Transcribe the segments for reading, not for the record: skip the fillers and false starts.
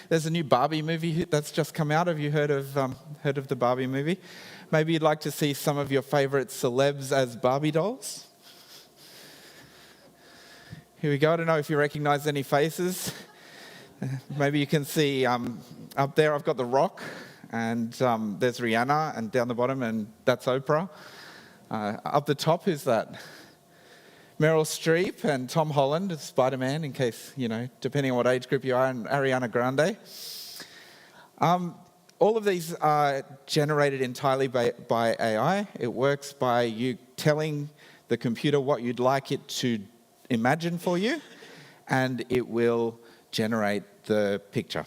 There's a new Barbie movie that's just come out. Have you heard of the Barbie movie? Maybe you'd like to see some of your favorite celebs as Barbie dolls. Here we go. I don't know if you recognize any faces. Maybe you can see up there I've got The Rock, and there's Rihanna, and down the bottom, and that's Oprah. Up the top, who's that? Meryl Streep and Tom Holland, Spider-Man, in case, depending on what age group you are, and Ariana Grande. All of these are generated entirely by AI. It works by you telling the computer what you'd like it to imagine for you, and it will generate the picture.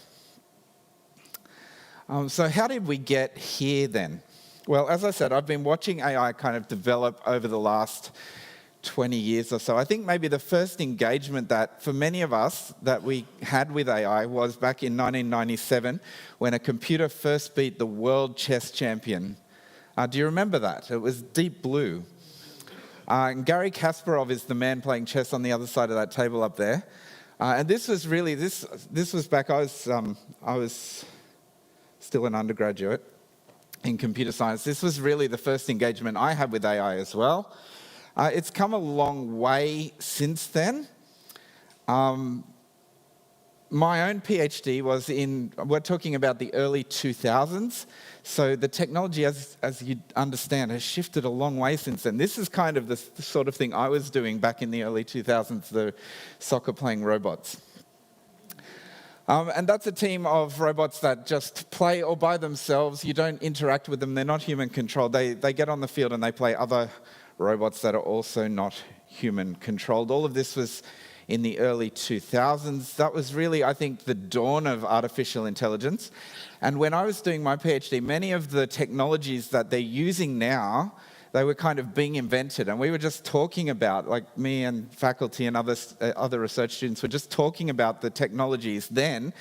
So how did we get here then? Well, as I said, I've been watching AI kind of develop over the last 20 years or so. I think maybe the first engagement that, for many of us, that we had with AI was back in 1997 when a computer first beat the world chess champion. Do you remember that? It was Deep Blue. And Garry Kasparov is the man playing chess on the other side of that table up there. And this was really, this was back, I was still an undergraduate in computer science. This was really the first engagement I had with AI as well. It's come a long way since then. My own PhD was we're talking about the early 2000s. So the technology, as you understand, has shifted a long way since then. This is kind of the sort of thing I was doing back in the early 2000s, the soccer-playing robots. And that's a team of robots that just play all by themselves. You don't interact with them. They're not human-controlled. They get on the field and they play other robots that are also not human-controlled. All of this was in the early 2000s. That was really, I think, the dawn of artificial intelligence. And when I was doing my PhD, many of the technologies that they're using now, they were kind of being invented. And we were just talking about, like me and faculty and other research students were just talking about the technologies then,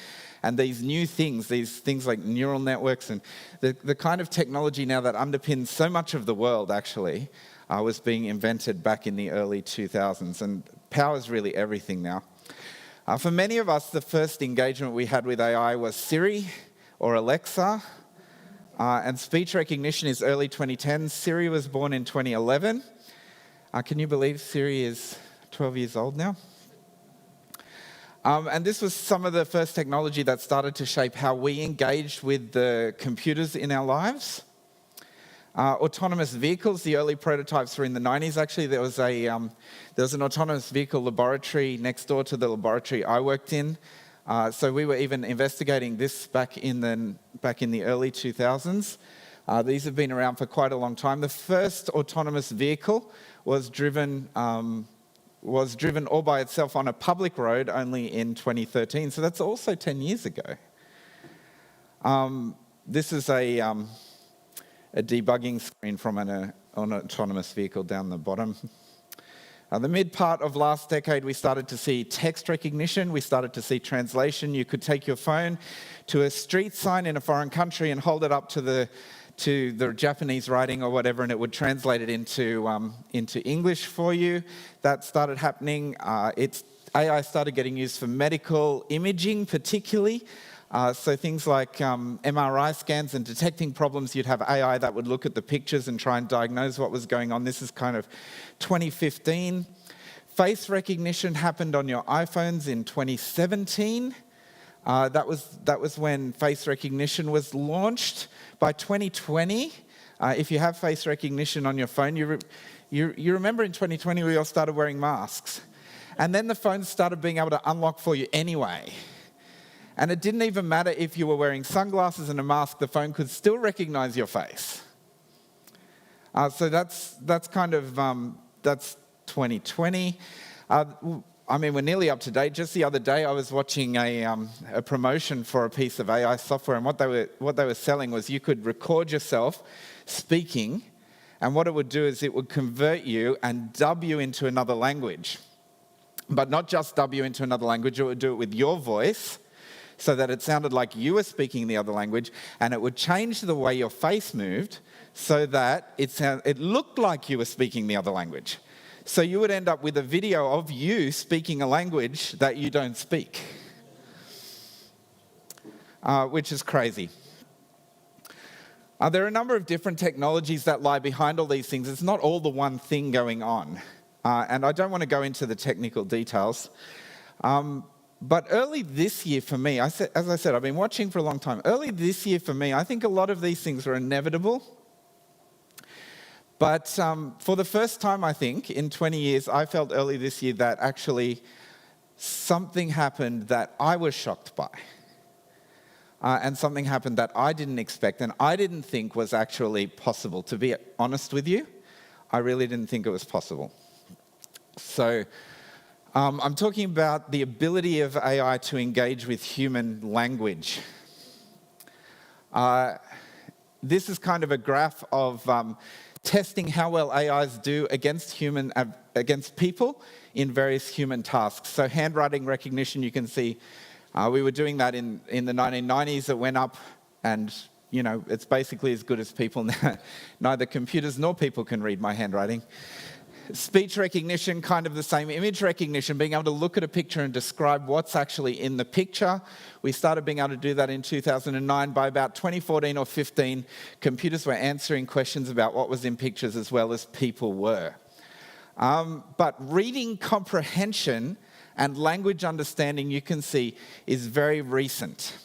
and these new things, these things like neural networks and the kind of technology now that underpins so much of the world, actually, was being invented back in the early 2000s, and power is really everything now. For many of us, the first engagement we had with AI was Siri or Alexa, and speech recognition is early 2010s. Siri was born in 2011. Can you believe Siri is 12 years old now? And this was some of the first technology that started to shape how we engaged with the computers in our lives. Autonomous vehicles, the early prototypes were in the 90s. Actually, there was an autonomous vehicle laboratory next door to the laboratory I worked in. So we were even investigating this back in the early 2000s. These have been around for quite a long time. The first autonomous vehicle was driven all by itself on a public road only in 2013. So that's also 10 years ago. This is a debugging screen from an autonomous vehicle down the bottom. The mid part of last decade, we started to see text recognition. We started to see translation. You could take your phone to a street sign in a foreign country and hold it up to the Japanese writing or whatever, and it would translate it into English for you. That started happening. AI started getting used for medical imaging, particularly. So things like MRI scans and detecting problems, you'd have AI that would look at the pictures and try and diagnose what was going on. This is kind of 2015. Face recognition happened on your iPhones in 2017. That was when face recognition was launched. By 2020, if you have face recognition on your phone, you remember in 2020 we all started wearing masks. And then the phones started being able to unlock for you anyway. And it didn't even matter if you were wearing sunglasses and a mask, the phone could still recognize your face. So that's 2020. We're nearly up to date. Just the other day, I was watching a promotion for a piece of AI software, and what they were selling was you could record yourself speaking, and what it would do is it would convert you and dub you into another language. But not just dub you into another language, it would do it with your voice, so that it sounded like you were speaking the other language, and it would change the way your face moved so that it looked like you were speaking the other language. So you would end up with a video of you speaking a language that you don't speak. which is crazy. There are a number of different technologies that lie behind all these things. It's not all the one thing going on. And I don't want to go into the technical details. But early this year for me, as I said, I've been watching for a long time. Early this year for me, I think a lot of these things were inevitable. But for the first time, I think, in 20 years, I felt early this year that actually something happened that I was shocked by. And something happened that I didn't expect and I didn't think was actually possible. To be honest with you, I really didn't think it was possible. So I'm talking about the ability of AI to engage with human language. This is kind of a graph of testing how well AIs do against people in various human tasks. So handwriting recognition, you can see we were doing that in the 1990s. It went up and, it's basically as good as people now. Neither computers nor people can read my handwriting. Speech recognition, kind of the same. Image recognition, being able to look at a picture and describe what's actually in the picture. We started being able to do that in 2009. By about 2014 or 15, computers were answering questions about what was in pictures as well as people were. But reading comprehension and language understanding, you can see, is very recent.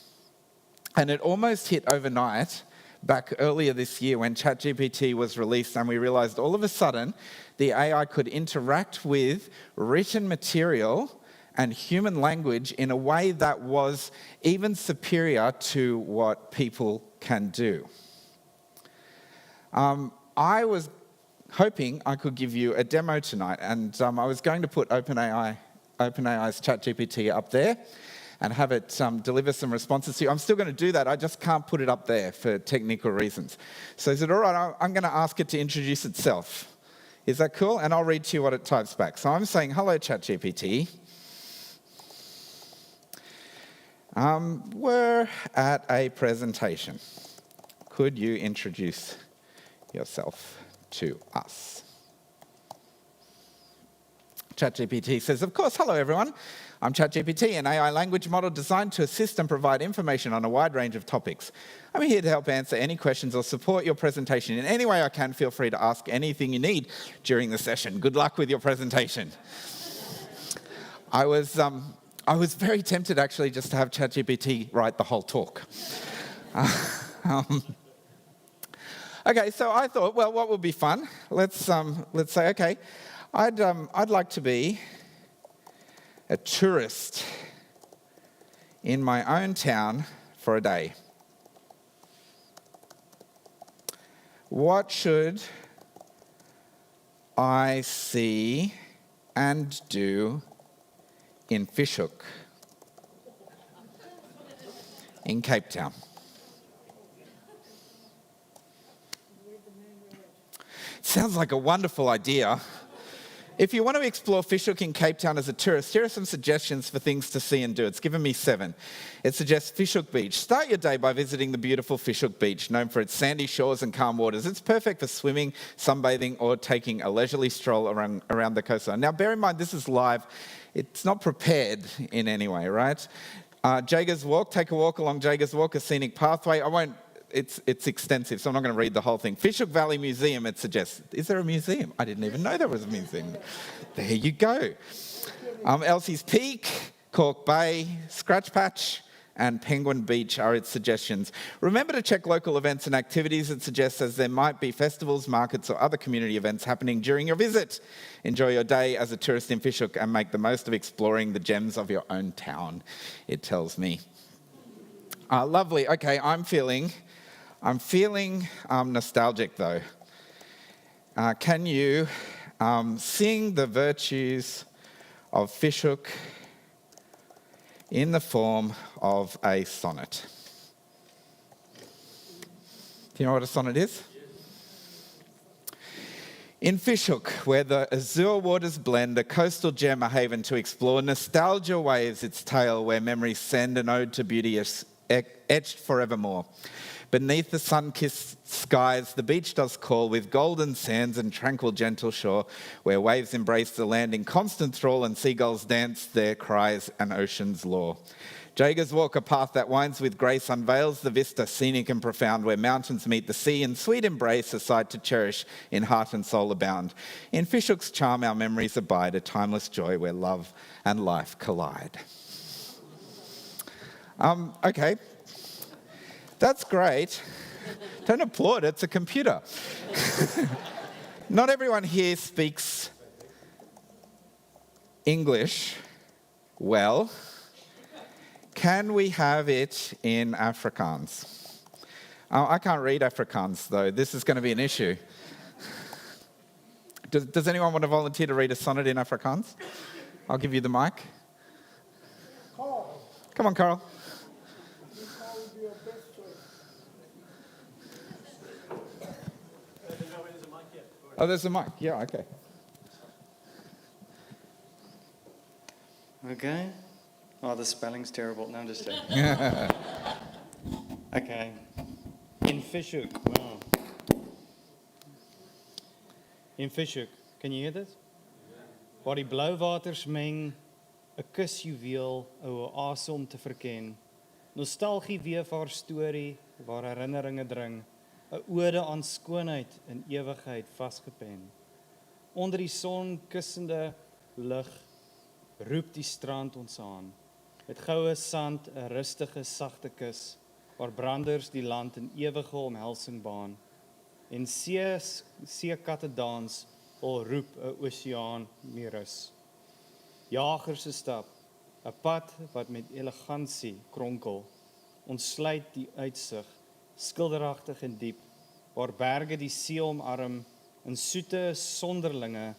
And it almost hit overnight back earlier this year when ChatGPT was released, and we realized all of a sudden the AI could interact with written material and human language in a way that was even superior to what people can do. I was hoping I could give you a demo tonight, and I was going to put OpenAI's ChatGPT up there and have it deliver some responses to you. I'm still going to do that. I just can't put it up there for technical reasons. So is it all right? I'm going to ask it to introduce itself. Is that cool? And I'll read to you what it types back. So I'm saying, hello, ChatGPT. We're at a presentation. Could you introduce yourself to us? ChatGPT says, of course, hello, everyone. I'm ChatGPT, an AI language model designed to assist and provide information on a wide range of topics. I'm here to help answer any questions or support your presentation in any way I can. Feel free to ask anything you need during the session. Good luck with your presentation. I was very tempted, actually, just to have ChatGPT write the whole talk. Okay, so I thought, well, what would be fun? Let's say, okay, I'd like to be a tourist in my own town for a day. What should I see and do in Fishhook, in Cape Town? Sounds like a wonderful idea. If you want to explore Fishhook in Cape Town as a tourist, here are some suggestions for things to see and do. It's given me 7. It suggests Fishhook Beach. Start your day by visiting the beautiful Fishhook Beach, known for its sandy shores and calm waters. It's perfect for swimming, sunbathing, or taking a leisurely stroll around the coastline. Now, bear in mind, this is live. It's not prepared in any way, right? Jager's Walk. Take a walk along Jager's Walk, a scenic pathway. It's extensive, so I'm not going to read the whole thing. Fishhook Valley Museum, it suggests. Is there a museum? I didn't even know there was a museum. There you go. Elsie's Peak, Cork Bay, Scratch Patch, and Penguin Beach are its suggestions. Remember to check local events and activities, it suggests, as there might be festivals, markets, or other community events happening during your visit. Enjoy your day as a tourist in Fishhook and make the most of exploring the gems of your own town, it tells me. Lovely. Okay, I'm feeling nostalgic, though. Can you sing the virtues of Fishhook in the form of a sonnet? Do you know what a sonnet is? In Fishhook, where the azure waters blend, a coastal gem, a haven to explore, nostalgia waves its tale, where memories send an ode to beauty etched forevermore. Beneath the sun-kissed skies, the beach does call, with golden sands and tranquil gentle shore, where waves embrace the land in constant thrall and seagulls dance their cries and ocean's lore. Jaegers walk a path that winds with grace, unveils the vista scenic and profound, where mountains meet the sea in sweet embrace, a sight to cherish in heart and soul abound. In Fishhook's charm our memories abide, a timeless joy where love and life collide. Okay, that's great. Don't applaud, it's a computer. Not everyone here speaks English well. Can we have it in Afrikaans? I can't read Afrikaans, though. This is going to be an issue. Does anyone want to volunteer to read a sonnet in Afrikaans? I'll give you the mic. Carl. Come on, Carl. This Carl would be your best choice. Oh, there's a mic. Yeah, okay. Okay. Oh, the spelling's terrible. No, I'm just joking. Okay. In Fishhook. Wow. In Fishhook. Can you hear this? Waar die blou waters meng, 'n kusjuweel, 'n oase om te verken. Nostalgie weef haar storie, waar herinneringe dring, 'n ode aan skoonheid in ewigheid vasgepen. Onder die son kussende lig roep die strand ons aan. Met goue sand 'n rustige, sagte kus, waar branders die land in ewige omhelsing baan. En seekatte dans, al roep 'n oseaan nie rus. Jagers se stap, 'n pad wat met elegansie kronkel, ontsluit die uitsig, skilderagtig en diep, waar berge die see omarm, in soete sonderlinge,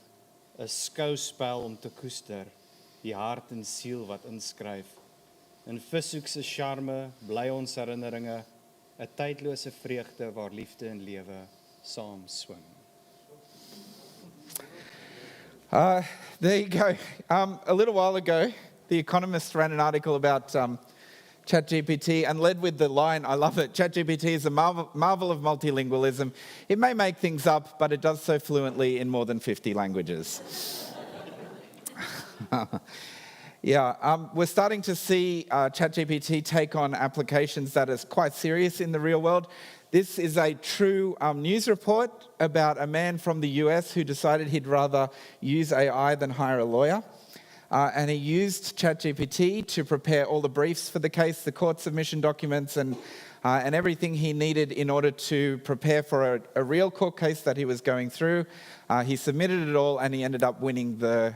'n skouspel om te koester, die hart en siel wat inskryf. In Fishhook se charme bly ons herinneringe, 'n tydlose vreugde waar liefde en lewe saam swing. There you go. A little while ago, The Economist ran an article about ChatGPT and led with the line, I love it, ChatGPT is a marvel of multilingualism. It may make things up, but it does so fluently in more than 50 languages. Yeah, we're starting to see ChatGPT take on applications that is quite serious in the real world. This is a true news report about a man from the US who decided he'd rather use AI than hire a lawyer. And he used ChatGPT to prepare all the briefs for the case, the court submission documents, and everything he needed in order to prepare for a real court case that he was going through. He submitted it all, and he ended up winning the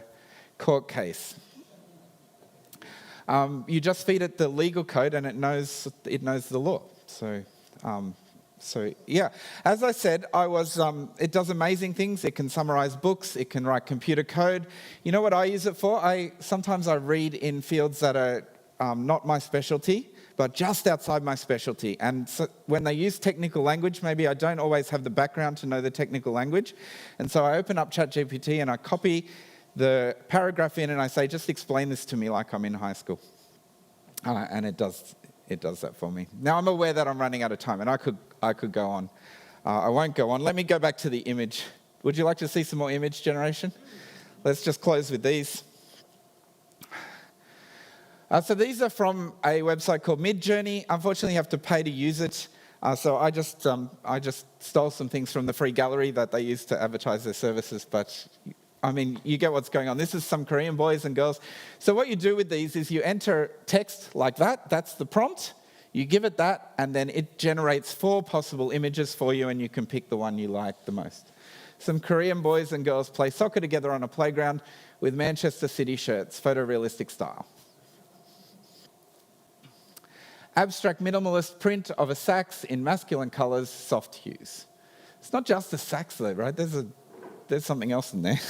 court case. You just feed it the legal code, and it knows the law. So yeah, as I said, it does amazing things. It can summarize books. It can write computer code. You know what I use it for? Sometimes I read in fields that are not my specialty, but just outside my specialty. And so when they use technical language, maybe I don't always have the background to know the technical language. And so I open up ChatGPT and I copy the paragraph in and I say, just explain this to me like I'm in high school. And it does that for me. Now I'm aware that I'm running out of time and I could go on. I won't go on. Let me go back to the image. Would you like to see some more image generation? Let's just close with these. So these are from a website called Midjourney. Unfortunately, you have to pay to use it. So I just stole some things from the free gallery that they use to advertise their services. But I mean, you get what's going on. This is some Korean boys and girls. So what you do with these is you enter text like that. That's the prompt. You give it that, and then it generates 4 possible images for you, and you can pick the one you like the most. Some Korean boys and girls play soccer together on a playground with Manchester City shirts, photorealistic style. Abstract minimalist print of a sax in masculine colours, soft hues. It's not just a sax though, right? There's something else in there.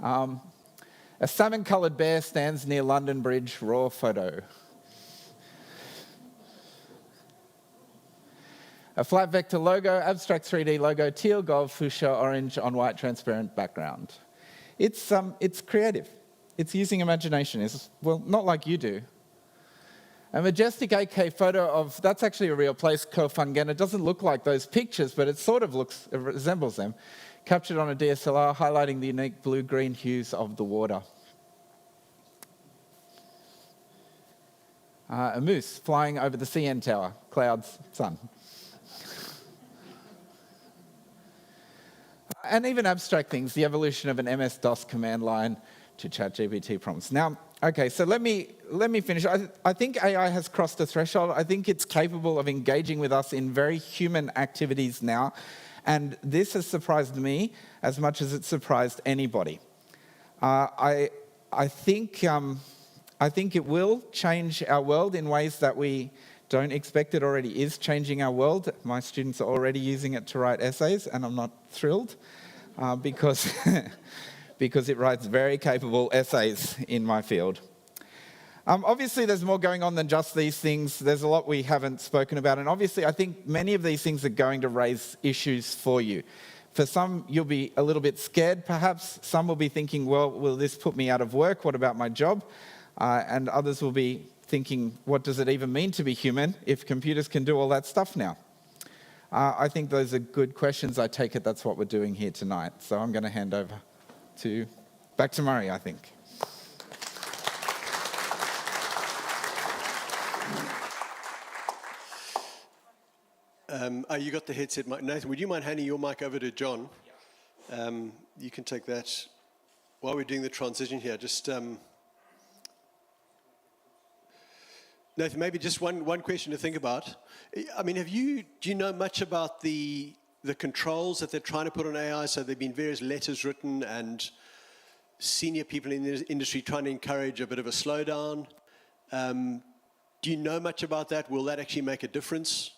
A salmon-coloured bear stands near London Bridge, raw photo. A flat vector logo, abstract 3D logo, teal, gold, fuchsia, orange on white transparent background. It's creative. It's using imagination. It's, well, not like you do. A majestic 8K photo of, that's actually a real place, Koh Phangan. It doesn't look like those pictures, but it sort of it resembles them. Captured on a DSLR, highlighting the unique blue-green hues of the water. A moose flying over the CN tower, clouds, sun. And even abstract things, the evolution of an MS-DOS command line to ChatGPT prompts. Now, okay, so let me finish. I think AI has crossed a threshold. I think it's capable of engaging with us in very human activities now. And this has surprised me as much as it's surprised anybody. I think it will change our world in ways that we don't expect. It already is changing our world. My students are already using it to write essays, and I'm not thrilled because, because it writes very capable essays in my field. Obviously, there's more going on than just these things. There's a lot we haven't spoken about. And obviously, I think many of these things are going to raise issues for you. For some, you'll be a little bit scared, perhaps. Some will be thinking, well, will this put me out of work? What about my job? And others will be thinking, what does it even mean to be human if computers can do all that stuff now? I think those are good questions. I take it that's what we're doing here tonight. So I'm going to hand over back to Murray, I think. You got the headset mic. Nathan, would you mind handing your mic over to John? You can take that while we're doing the transition here. Just Nathan, maybe just one question to think about. I mean, do you know much about the controls that they're trying to put on AI? So there've been various letters written and senior people in the industry trying to encourage a bit of a slowdown. Do you know much about that? Will that actually make a difference?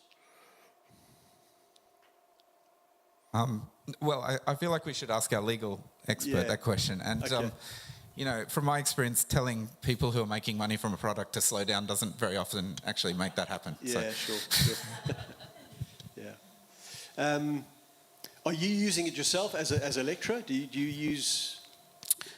Well, I feel like we should ask our legal expert that question. And, Okay. You know, from my experience, telling people who are making money from a product to slow down doesn't very often actually make that happen. Yeah, So. sure. Yeah. Are you using it yourself as a lecturer? Do you use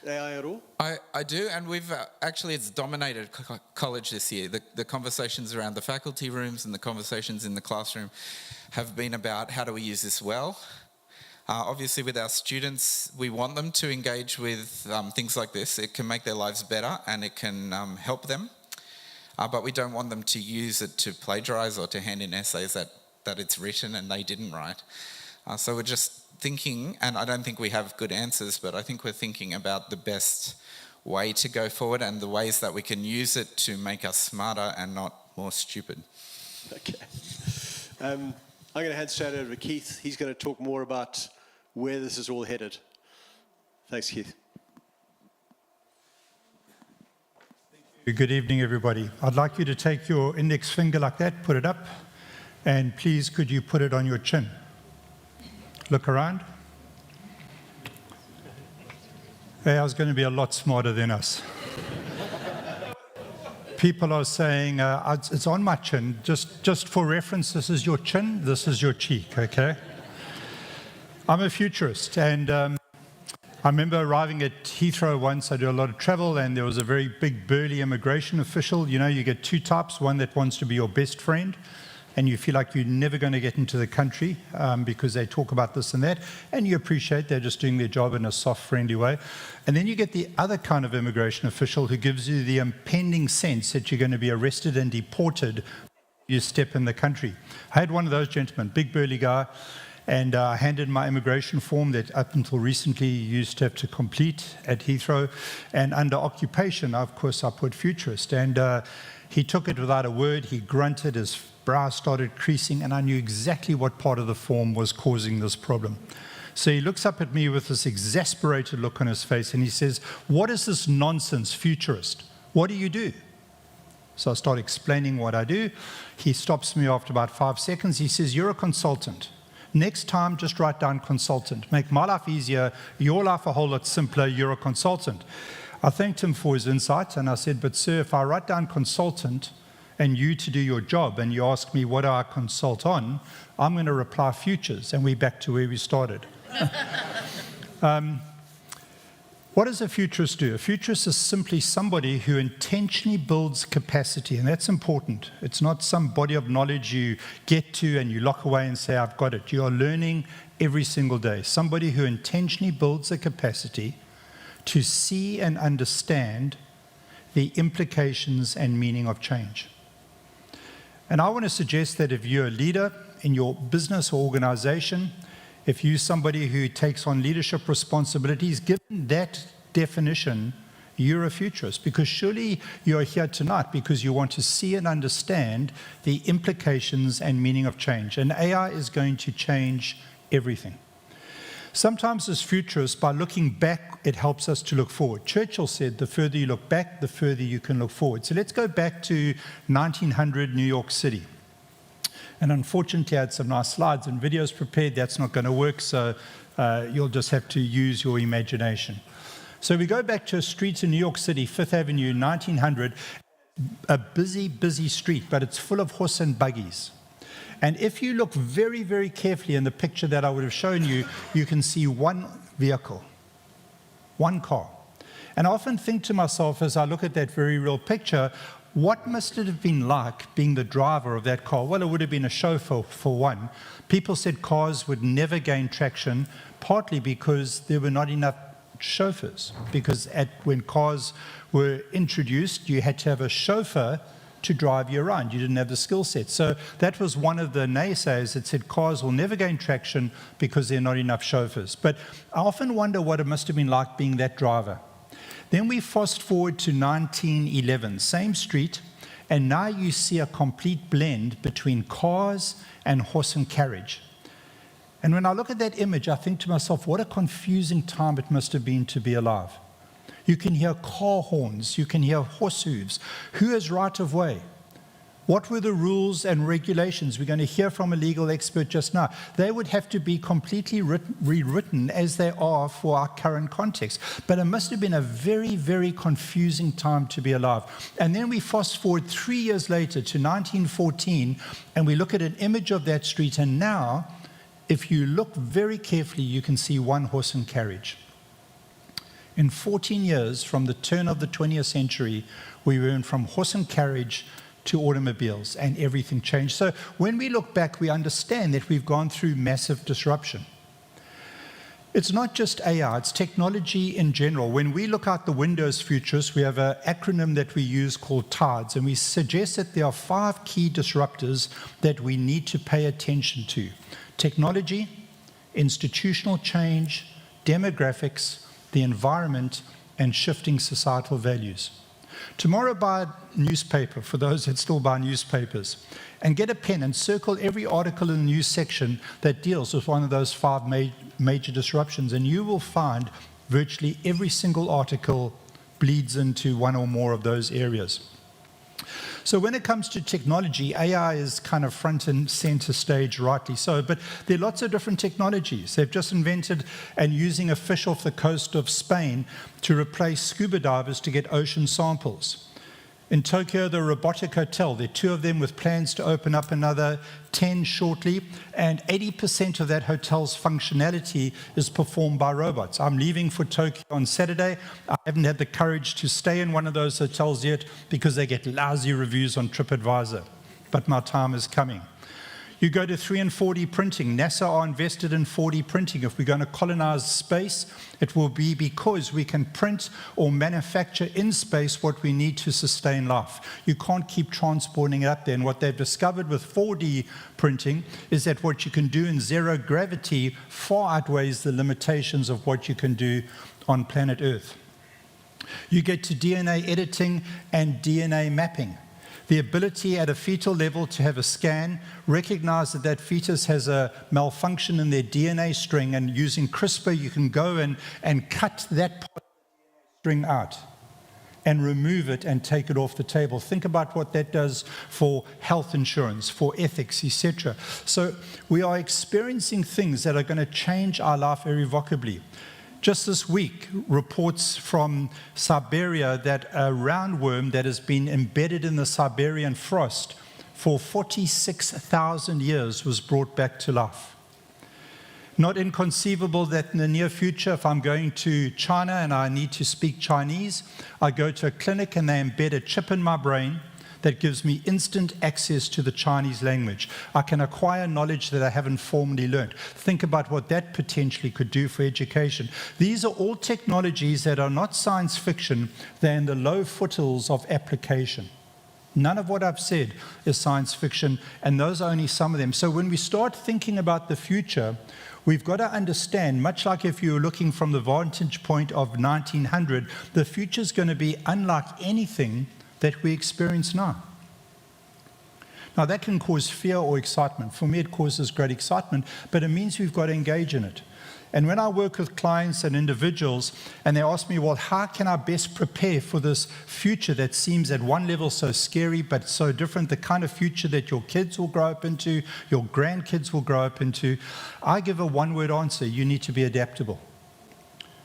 AI at all? I do, and we've actually, it's dominated college this year. The conversations around the faculty rooms and the conversations in the classroom have been about how do we use this well. Obviously, with our students, we want them to engage with things like this. It can make their lives better and it can help them. But we don't want them to use it to plagiarize or to hand in essays that it's written and they didn't write. So we're just thinking, and I don't think we have good answers, but I think we're thinking about the best way to go forward and the ways that we can use it to make us smarter and not more stupid. Okay. I'm going to hand straight over to Keith. He's going to talk more about where this is all headed. Thanks, Keith. Good evening, everybody. I'd like you to take your index finger like that, put it up, and please could you put it on your chin? Look around. AI's going to be a lot smarter than us. People are saying, it's on my chin. Just for reference, this is your chin, this is your cheek, okay? I'm a futurist, and I remember arriving at Heathrow once. I do a lot of travel, and there was a very big, burly immigration official. You know, you get two types, one that wants to be your best friend, and you feel like you're never going to get into the country because they talk about this and that, and you appreciate they're just doing their job in a soft, friendly way. And then you get the other kind of immigration official who gives you the impending sense that you're going to be arrested and deported when you step in the country. I had one of those gentlemen, big, burly guy, and I handed my immigration form that up until recently you used to have to complete at Heathrow. And under occupation, of course, I put futurist. And he took it without a word. He grunted, his brow started creasing, and I knew exactly what part of the form was causing this problem. So he looks up at me with this exasperated look on his face, and he says, "What is this nonsense, futurist? What do you do?" So I start explaining what I do. He stops me after about 5 seconds. He says, "You're a consultant. Next time, just write down consultant. Make my life easier, your life a whole lot simpler, you're a consultant." I thanked him for his insight, and I said, "But sir, if I write down consultant and you to do your job, and you ask me what do I consult on, I'm going to reply futures," and we're back to where we started. What does a futurist do? A futurist is simply somebody who intentionally builds capacity, and that's important. It's not some body of knowledge you get to and you lock away and say, "I've got it." You are learning every single day. Somebody who intentionally builds a capacity to see and understand the implications and meaning of change. And I want to suggest that if you're a leader in your business or organization, if you're somebody who takes on leadership responsibilities, given that definition, you're a futurist, because surely you're here tonight because you want to see and understand the implications and meaning of change. And AI is going to change everything. Sometimes as futurists, by looking back, it helps us to look forward. Churchill said, the further you look back, the further you can look forward. So let's go back to 1900 New York City. And unfortunately, I had some nice slides and videos prepared. That's not going to work, so you'll just have to use your imagination. So we go back to a street in New York City, 5th Avenue, 1900, a busy, busy street, but it's full of horse and buggies. And if you look very, very carefully in the picture that I would have shown you, you can see one vehicle, one car. And I often think to myself as I look at that very real picture, what must it have been like being the driver of that car? Well, it would have been a chauffeur for one. People said cars would never gain traction, partly because there were not enough chauffeurs. Because when cars were introduced, you had to have a chauffeur to drive you around. You didn't have the skill set. So that was one of the naysayers that said cars will never gain traction because there are not enough chauffeurs. But I often wonder what it must have been like being that driver. Then we fast forward to 1911, same street, and now you see a complete blend between cars and horse and carriage. And when I look at that image, I think to myself, what a confusing time it must have been to be alive. You can hear car horns, you can hear horse hooves. Who has right of way? What were the rules and regulations? We're going to hear from a legal expert just now. They would have to be completely rewritten as they are for our current context. But it must have been a very, very confusing time to be alive. And then we fast forward 3 years later to 1914, and we look at an image of that street, and now, if you look very carefully, you can see one horse and carriage. In 14 years, from the turn of the 20th century, we went from horse and carriage to automobiles, and everything changed. So when we look back, we understand that we've gone through massive disruption. It's not just AI, it's technology in general. When we look out the window as futurists, we have an acronym that we use called TIDES, and we suggest that there are 5 key disruptors that we need to pay attention to: technology, institutional change, demographics, the environment, and shifting societal values. Tomorrow, buy a newspaper, for those that still buy newspapers, and get a pen and circle every article in the news section that deals with one of those 5 major disruptions, and you will find virtually every single article bleeds into one or more of those areas. So when it comes to technology, AI is kind of front and center stage, rightly so, but there are lots of different technologies. They've just invented and using a fish off the coast of Spain to replace scuba divers to get ocean samples. In Tokyo, the robotic hotel, there are 2 of them with plans to open up another 10 shortly, and 80% of that hotel's functionality is performed by robots. I'm leaving for Tokyo on Saturday. I haven't had the courage to stay in one of those hotels yet because they get lousy reviews on TripAdvisor, but my time is coming. You go to 3 and 4D printing. NASA are invested in 4D printing. If we're going to colonize space, it will be because we can print or manufacture in space what we need to sustain life. You can't keep transporting it up there. And what they've discovered with 4D printing is that what you can do in zero gravity far outweighs the limitations of what you can do on planet Earth. You get to DNA editing and DNA mapping. The ability at a fetal level to have a scan, recognize that that fetus has a malfunction in their DNA string, and using CRISPR you can go and cut that part of the string out and remove it and take it off the table. Think about what that does for health insurance, for ethics, etc. So we are experiencing things that are going to change our life irrevocably. Just this week, reports from Siberia that a roundworm that has been embedded in the Siberian frost for 46,000 years was brought back to life. Not inconceivable that in the near future, if I'm going to China and I need to speak Chinese, I go to a clinic and they embed a chip in my brain that gives me instant access to the Chinese language. I can acquire knowledge that I haven't formally learned. Think about what that potentially could do for education. These are all technologies that are not science fiction, they're in the low foothills of application. None of what I've said is science fiction, and those are only some of them. So when we start thinking about the future, we've got to understand, much like if you were looking from the vantage point of 1900, the future is going to be unlike anything that we experience now. Now, that can cause fear or excitement. For me, it causes great excitement, but it means we've got to engage in it. And when I work with clients and individuals, and they ask me, well, how can I best prepare for this future that seems at one level so scary, but so different, the kind of future that your kids will grow up into, your grandkids will grow up into, I give a one-word answer: you need to be adaptable.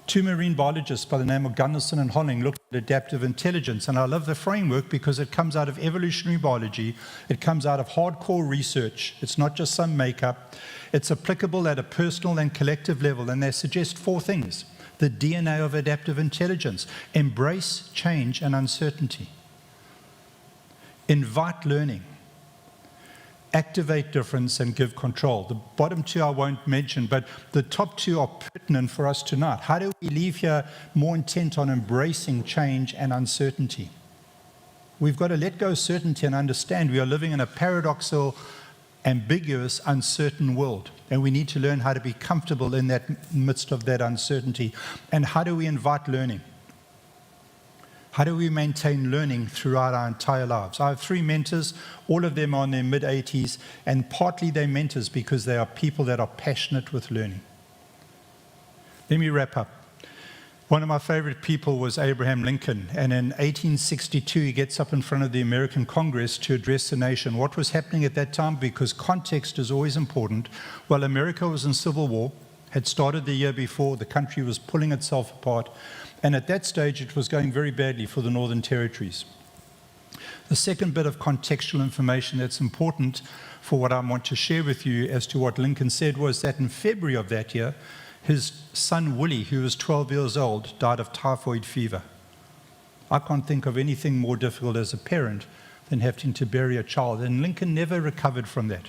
Two marine biologists by the name of Gunnarsson and Holling looked at adaptive intelligence, and I love the framework because it comes out of evolutionary biology, it comes out of hardcore research, it's not just some makeup, it's applicable at a personal and collective level, and they suggest 4 things. The DNA of adaptive intelligence: embrace change and uncertainty, invite learning, activate difference, and give control. The bottom 2 I won't mention, but the top 2 are pertinent for us tonight. How do we leave here more intent on embracing change and uncertainty? We've got to let go of certainty and understand we are living in a paradoxical, ambiguous, uncertain world, and we need to learn how to be comfortable in that midst of that uncertainty. And how do we invite learning? How do we maintain learning throughout our entire lives? I have 3 mentors, all of them are in their mid-80s, and partly they're mentors because they are people that are passionate with learning. Let me wrap up. One of my favorite people was Abraham Lincoln, and in 1862 he gets up in front of the American Congress to address the nation. What was happening at that time? Because context is always important. Well, America was in civil war, had started the year before, the country was pulling itself apart, and at that stage it was going very badly for the Northern Territories. The second bit of contextual information that's important for what I want to share with you as to what Lincoln said was that in February of that year, his son Willie, who was 12 years old, died of typhoid fever. I can't think of anything more difficult as a parent than having to bury a child, and Lincoln never recovered from that.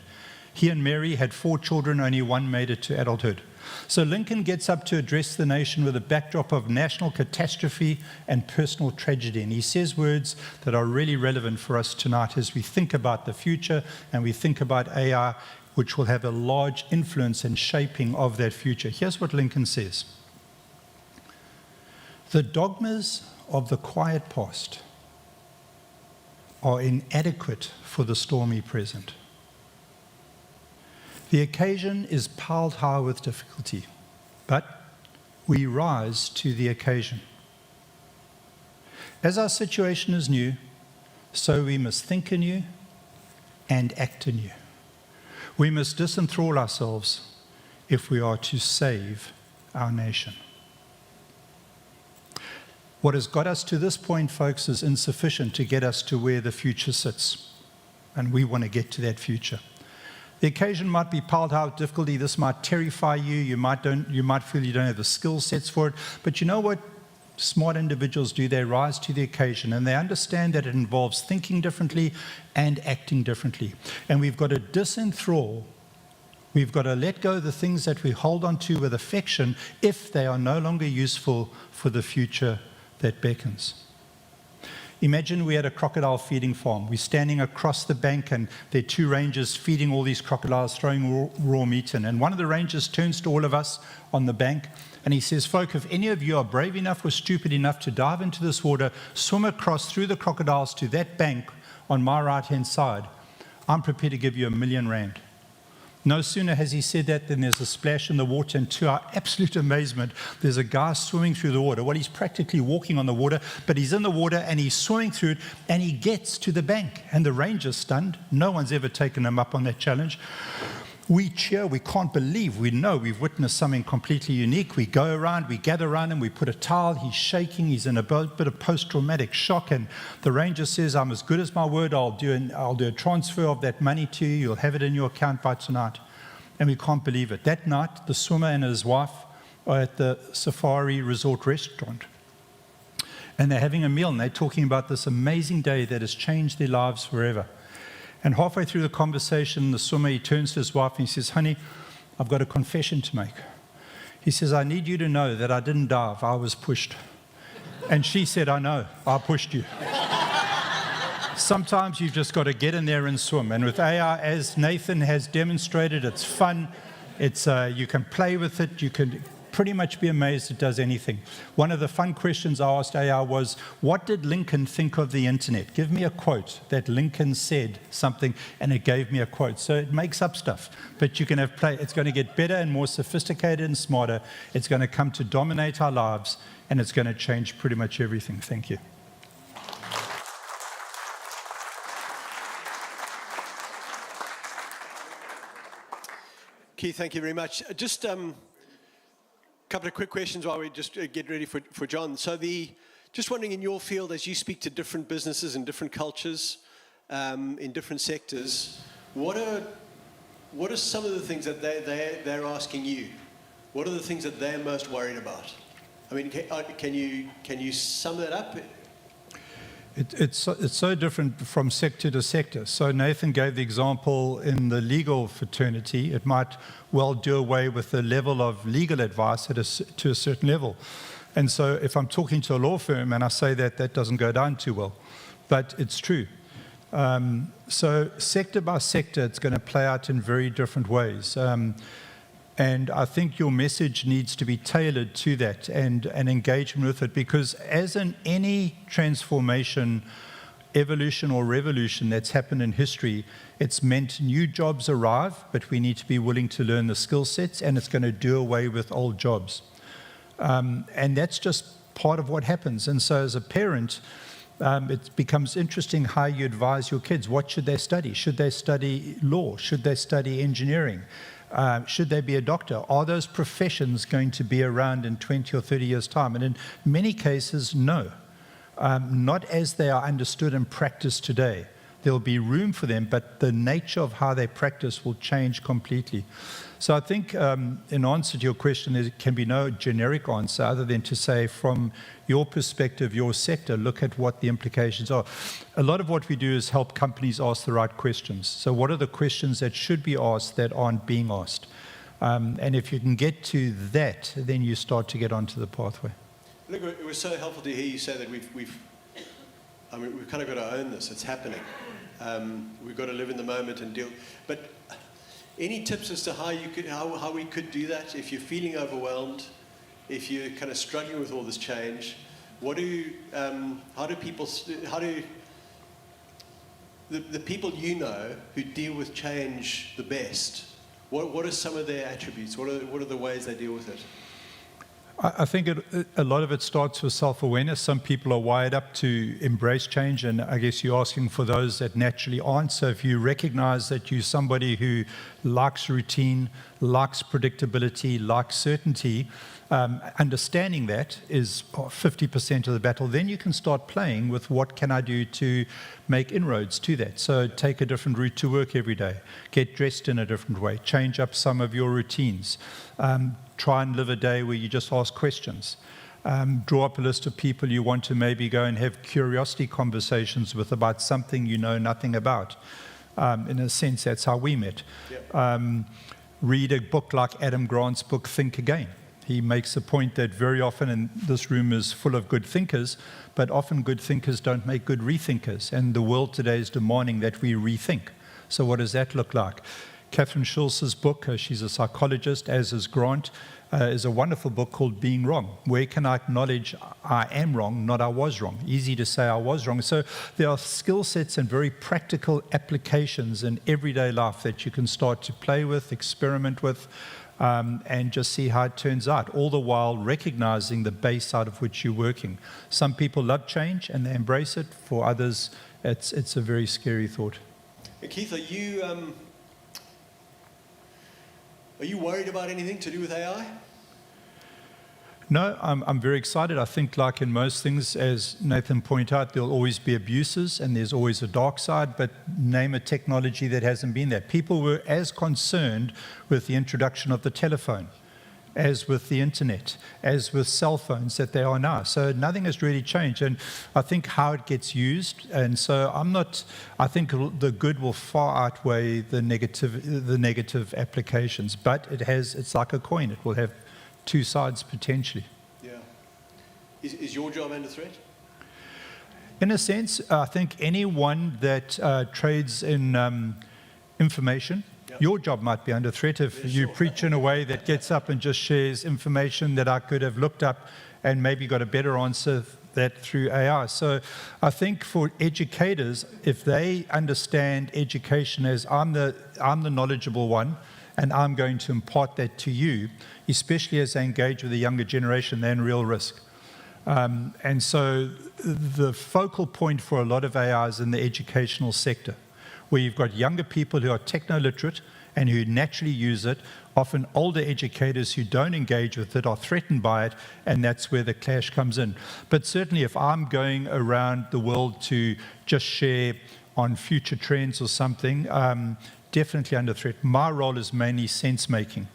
He and Mary had 4 children, only one made it to adulthood. So Lincoln gets up to address the nation with a backdrop of national catastrophe and personal tragedy. And he says words that are really relevant for us tonight as we think about the future and we think about AI, which will have a large influence in shaping of that future. Here's what Lincoln says: the dogmas of the quiet past are inadequate for the stormy present. The occasion is piled high with difficulty, but we rise to the occasion. As our situation is new, so we must think anew and act anew. We must disenthrall ourselves if we are to save our nation. What has got us to this point, folks, is insufficient to get us to where the future sits, and we want to get to that future. The occasion might be piled high with difficulty. This might terrify you. You might feel you don't have the skill sets for it. But you know what smart individuals do? They rise to the occasion, and they understand that it involves thinking differently and acting differently. And we've got to disenthrall. We've got to let go of the things that we hold on to with affection if they are no longer useful for the future that beckons. Imagine we had a crocodile feeding farm. We're standing across the bank and there are 2 rangers feeding all these crocodiles, throwing raw meat in. And one of the rangers turns to all of us on the bank and he says, "Folk, if any of you are brave enough or stupid enough to dive into this water, swim across through the crocodiles to that bank on my right-hand side, I'm prepared to give you R1 million." No sooner has he said that than there's a splash in the water, and to our absolute amazement, there's a guy swimming through the water. Well, he's practically walking on the water, but he's in the water and he's swimming through it, and he gets to the bank. And the ranger's stunned. No one's ever taken him up on that challenge. We cheer, we can't believe, we know we've witnessed something completely unique. We go around, we gather around him, we put a towel, he's shaking, he's in a bit of post-traumatic shock, and the ranger says, "I'm as good as my word, I'll do a transfer of that money to you, you'll have it in your account by tonight." And we can't believe it. That night, the swimmer and his wife are at the Safari Resort restaurant, and they're having a meal, and they're talking about this amazing day that has changed their lives forever. And halfway through the conversation, the swimmer, he turns to his wife and he says, "Honey, I've got a confession to make." He says, "I need you to know that I didn't dive, I was pushed." And she said, "I know, I pushed you." sometimes you've just got to get in there and swim. And with AI, as Nathan has demonstrated, it's fun. It's you can play with it. You can pretty much be amazed it does anything. One of the fun questions I asked AI was, what did Lincoln think of the internet? Give me a quote that Lincoln said something, and it gave me a quote. So it makes up stuff, but you can have play. It's going to get better and more sophisticated and smarter. It's going to come to dominate our lives, and it's going to change pretty much everything. Thank you. Keith, thank you very much. Just couple of quick questions while we just get ready for John. So just wondering, in your field, as you speak to different businesses and different cultures in different sectors, what are some of the things that they're asking you? What are the things that they're most worried about? I mean, can you sum that up? It's so different from sector to sector. So Nathan gave the example in the legal fraternity. It might well do away with the level of legal advice to a certain level. And so if I'm talking to a law firm and I say that doesn't go down too well, but it's true. So sector by sector, it's going to play out in very different ways. And I think your message needs to be tailored to that and an engagement with it, because as in any transformation, evolution or revolution that's happened in history, it's meant new jobs arrive, but we need to be willing to learn the skill sets, and it's going to do away with old jobs. And that's just part of what happens. And so as a parent, it becomes interesting how you advise your kids. What should they study? Should they study law? Should they study engineering? Should they be a doctor? Are those professions going to be around in 20 or 30 years' time? And in many cases, no. Not as they are understood and practiced today. There will be room for them, but the nature of how they practice will change completely. So I think in answer to your question, there can be no generic answer other than to say, from your perspective, your sector, look at what the implications are. A lot of what we do is help companies ask the right questions. So what are the questions that should be asked that aren't being asked? And if you can get to that, then you start to get onto the pathway. Look, it was so helpful to hear you say that we've kind of got to own this. It's happening. We've got to live in the moment and deal. But any tips as to how we could do that? If you're feeling overwhelmed, if you're kind of struggling with all this change, how do the people you know who deal with change the best, what are some of their attributes? What are the ways they deal with it? I think a lot of it starts with self-awareness. Some people are wired up to embrace change, and I guess you're asking for those that naturally aren't. So if you recognize that you're somebody who likes routine, likes predictability, likes certainty, understanding that is 50% of the battle. Then you can start playing with what can I do to make inroads to that. So take a different route to work every day, get dressed in a different way, change up some of your routines. Try and live a day where you just ask questions. Draw up a list of people you want to maybe go and have curiosity conversations with about something you know nothing about. In a sense, that's how we met. Yep. Read a book like Adam Grant's book, Think Again. He makes a point that very often, and this room is full of good thinkers, but often good thinkers don't make good rethinkers. And the world today is demanding that we rethink. So what does that look like? Catherine Schulz's book, she's a psychologist, as is Grant, is a wonderful book called Being Wrong. Where can I acknowledge I am wrong, not I was wrong? Easy to say I was wrong. So there are skill sets and very practical applications in everyday life that you can start to play with, experiment with, and just see how it turns out, all the while recognizing the base out of which you're working. Some people love change and they embrace it. For others, it's a very scary thought. Keith, are you worried about anything to do with AI? No, I'm very excited. I think, like in most things, as Nathan pointed out, there'll always be abuses and there's always a dark side, but name a technology that hasn't been there. People were as concerned with the introduction of the telephone as with the internet, as with cell phones that they are now. So nothing has really changed. And I think how it gets used, and so I think the good will far outweigh the negative applications, but it's like a coin. It will have two sides potentially. Yeah. Is your job under threat? In a sense, I think anyone that trades in information, your job might be under threat if you preach in a way that gets up and just shares information that I could have looked up and maybe got a better answer that through AI. So I think for educators, if they understand education as I'm the knowledgeable one, and I'm going to impart that to you, especially as they engage with the younger generation, they're in real risk. And so the focal point for a lot of AI is in the educational sector, where you've got younger people who are techno-literate and who naturally use it, often older educators who don't engage with it are threatened by it, and that's where the clash comes in. But certainly if I'm going around the world to just share on future trends or something, definitely under threat. My role is mainly sense-making.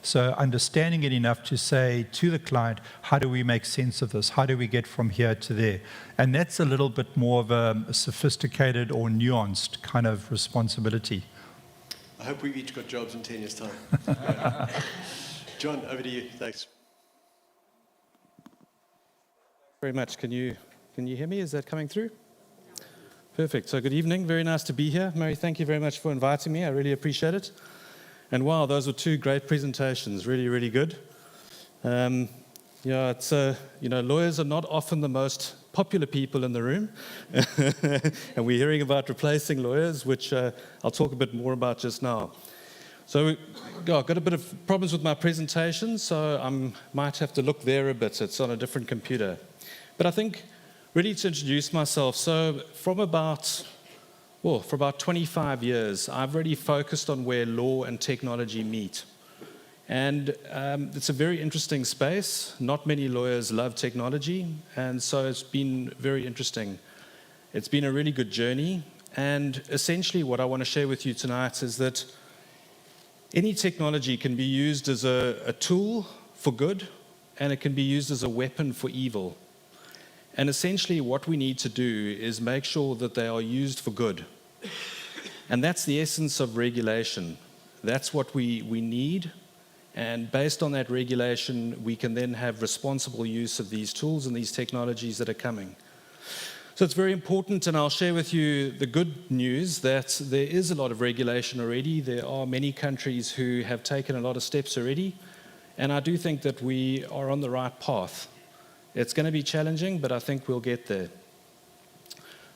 So understanding it enough to say to the client, how do we make sense of this? How do we get from here to there? And that's a little bit more of a sophisticated or nuanced kind of responsibility. I hope we've each got jobs in 10 years' time. John, over to you. Thanks. Very much. Can you hear me? Is that coming through? Perfect. So good evening. Very nice to be here. Mary, thank you very much for inviting me. I really appreciate it. And wow, those were two great presentations. Really, really good. It's lawyers are not often the most popular people in the room. And we're hearing about replacing lawyers, which I'll talk a bit more about just now. So I've got a bit of problems with my presentation, so I might have to look there a bit. It's on a different computer. But I think really to introduce myself, so for about 25 years, I've really focused on where law and technology meet. And it's a very interesting space. Not many lawyers love technology, and so it's been very interesting. It's been a really good journey, and essentially what I want to share with you tonight is that any technology can be used as a tool for good, and it can be used as a weapon for evil. And essentially what we need to do is make sure that they are used for good. And that's the essence of regulation. That's what we need. And based on that regulation, we can then have responsible use of these tools and these technologies that are coming. So it's very important, and I'll share with you the good news that there is a lot of regulation already. There are many countries who have taken a lot of steps already. And I do think that we are on the right path. It's going to be challenging, but I think we'll get there.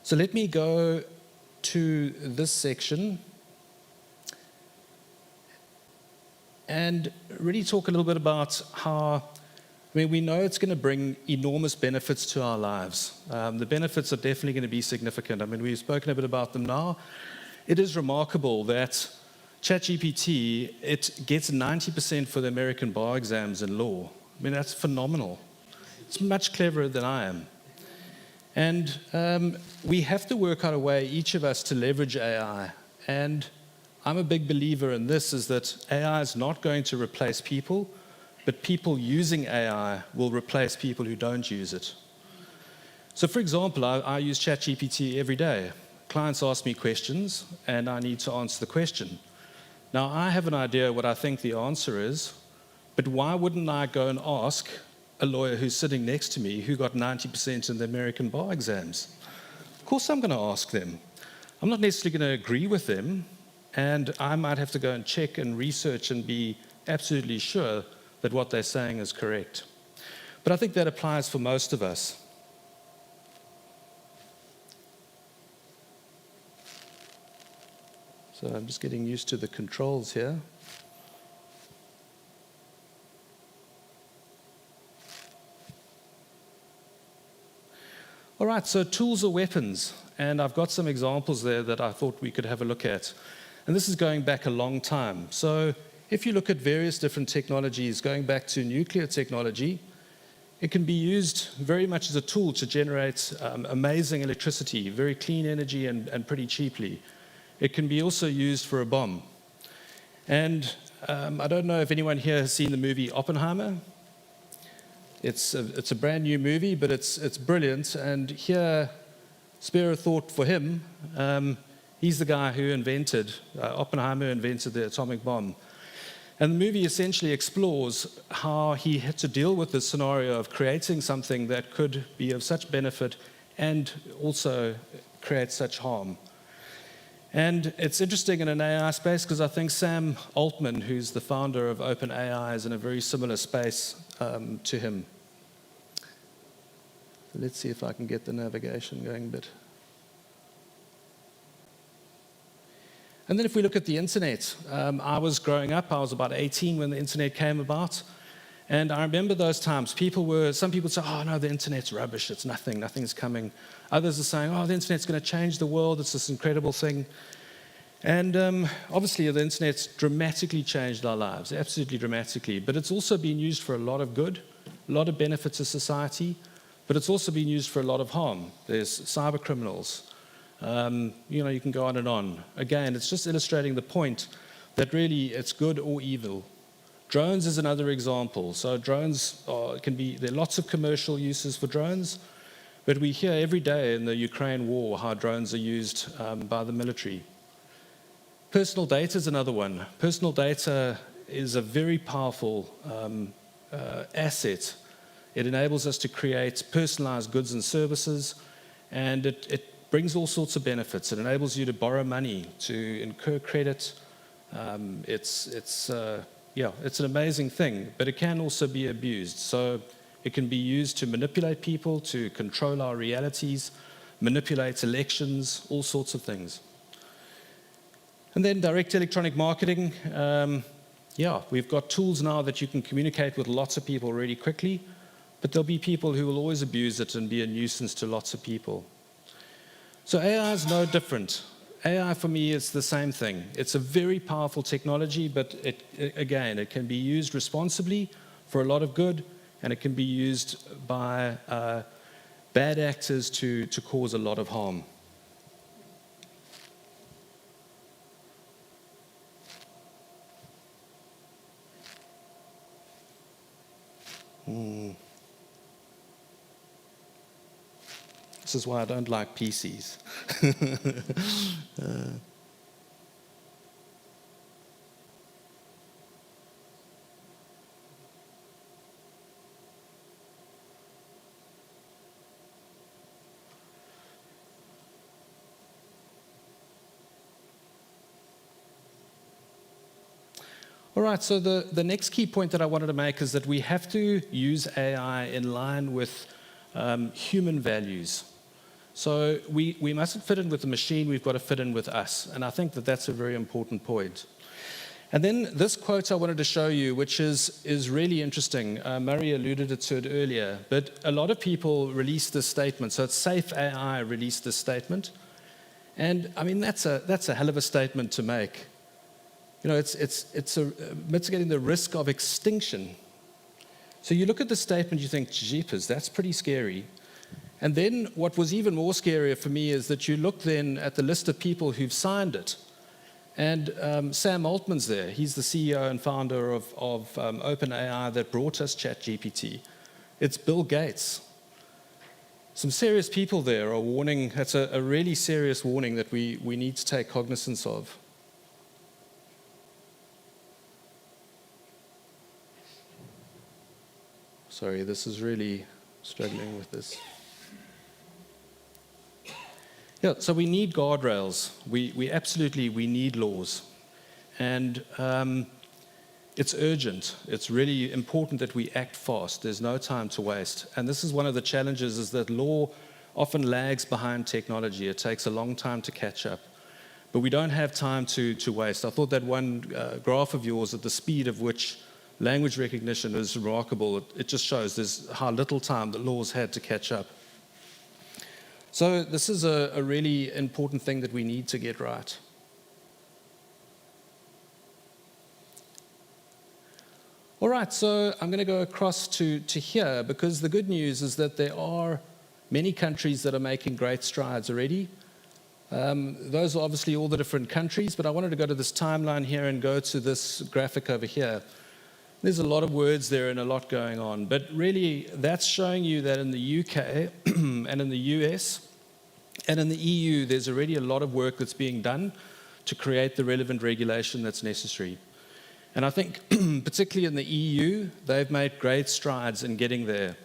So let me go to this section and really talk a little bit about how, we know it's going to bring enormous benefits to our lives. The benefits are definitely going to be significant. We've spoken a bit about them now. It is remarkable that ChatGPT, it gets 90% for the American bar exams in law. That's phenomenal. It's much cleverer than I am. And we have to work out a way, each of us, to leverage AI. And I'm a big believer in this, is that AI is not going to replace people, but people using AI will replace people who don't use it. So for example, I use ChatGPT every day. Clients ask me questions, and I need to answer the question. Now, I have an idea what I think the answer is, but why wouldn't I go and ask a lawyer who's sitting next to me who got 90% in the American bar exams? Of course I'm going to ask them. I'm not necessarily going to agree with them, and I might have to go and check and research and be absolutely sure that what they're saying is correct. But I think that applies for most of us. So I'm just getting used to the controls here. All right, so tools or weapons, and I've got some examples there that I thought we could have a look at. And this is going back a long time. So if you look at various different technologies, going back to nuclear technology, it can be used very much as a tool to generate amazing electricity, very clean energy and pretty cheaply. It can be also used for a bomb. And I don't know if anyone here has seen the movie Oppenheimer. It's a brand new movie, but it's brilliant. And here, spare a thought for him. He's the guy who invented, Oppenheimer invented the atomic bomb. And the movie essentially explores how he had to deal with the scenario of creating something that could be of such benefit and also create such harm. And it's interesting in an AI space because I think Sam Altman, who's the founder of OpenAI, is in a very similar space to him. Let's see if I can get the navigation going a bit. And then if we look at the internet, I was growing up, I was about 18 when the internet came about. And I remember those times, some people say, oh no, the internet's rubbish, it's nothing's coming. Others are saying, oh, the internet's going to change the world, it's this incredible thing. And obviously the internet's dramatically changed our lives, absolutely dramatically. But it's also been used for a lot of good, a lot of benefit to society, but it's also been used for a lot of harm. There's cyber criminals. You can go on and on. Again, it's just illustrating the point that really it's good or evil. Drones is another example. So drones there are lots of commercial uses for drones, but we hear every day in the Ukraine war how drones are used by the military. Personal data is another one. Personal data is a very powerful asset. It enables us to create personalized goods and services, and it brings all sorts of benefits. It enables you to borrow money, to incur credit. It's an amazing thing, but it can also be abused. So it can be used to manipulate people, to control our realities, manipulate elections, all sorts of things. And then direct electronic marketing. We've got tools now that you can communicate with lots of people really quickly, but there'll be people who will always abuse it and be a nuisance to lots of people. So AI is no different. AI for me is the same thing. It's a very powerful technology, but it can be used responsibly for a lot of good, and it can be used by bad actors to cause a lot of harm. This is why I don't like PCs. All right, so the next key point that I wanted to make is that we have to use AI in line with human values. So we mustn't fit in with the machine, we've got to fit in with us. And I think that that's a very important point. And then this quote I wanted to show you, which is really interesting. Murray alluded to it earlier, but a lot of people release this statement. So it's Safe AI released this statement. And I mean, that's a hell of a statement to make. You know, it's mitigating the risk of extinction. So you look at the statement, you think, jeepers, that's pretty scary. And then what was even more scarier for me is that you look then at the list of people who've signed it. And Sam Altman's there. He's the CEO and founder of OpenAI that brought us ChatGPT. It's Bill Gates. Some serious people there are warning. That's a really serious warning that we need to take cognizance of. Sorry, this is really struggling with this. Yeah, so we need guardrails. We absolutely need laws. And it's urgent. It's really important that we act fast. There's no time to waste. And this is one of the challenges, is that law often lags behind technology. It takes a long time to catch up. But we don't have time to waste. I thought that one graph of yours at the speed of which language recognition is remarkable. It just shows there's how little time the laws had to catch up. So this is a really important thing that we need to get right. All right, so I'm going to go across to here, because the good news is that there are many countries that are making great strides already. Those are obviously all the different countries, but I wanted to go to this timeline here and go to this graphic over here. There's a lot of words there and a lot going on, but really that's showing you that in the UK and in the US and in the EU, there's already a lot of work that's being done to create the relevant regulation that's necessary. And I think particularly in the EU, they've made great strides in getting there.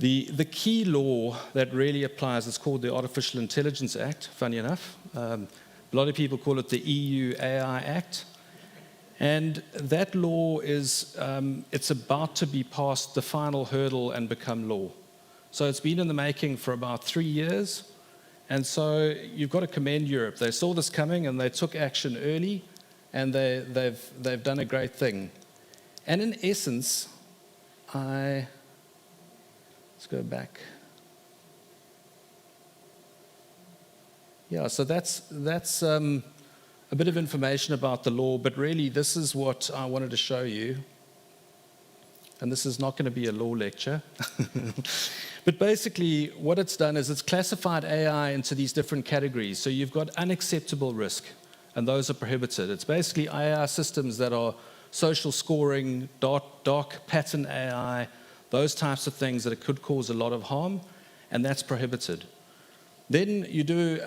The key law that really applies is called the Artificial Intelligence Act, funny enough. A lot of people call it the EU AI Act. And that law is, it's about to be past the final hurdle and become law. So it's been in the making for about 3 years. And so you've got to commend Europe. They saw this coming and they took action early, and they've done a great thing. And in essence, let's go back. Yeah, so that's a bit of information about the law, but really this is what I wanted to show you. And this is not going to be a law lecture. But basically what it's done is it's classified AI into these different categories. So you've got unacceptable risk, and those are prohibited. It's basically AI systems that are social scoring, dark pattern AI, those types of things that it could cause a lot of harm, and that's prohibited. Then you do,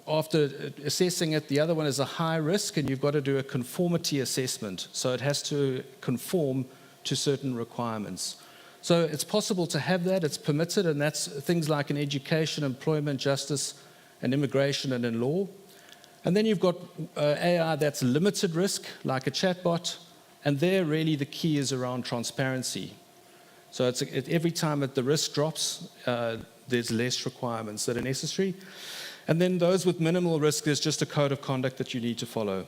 after assessing it, the other one is a high risk, and you've got to do a conformity assessment. So it has to conform to certain requirements. So it's possible to have that, it's permitted, and that's things like in education, employment, justice, and immigration, and in law. And then you've got AI that's limited risk, like a chatbot, and there really the key is around transparency. So every time that the risk drops, there's less requirements that are necessary. And then those with minimal risk, there's just a code of conduct that you need to follow.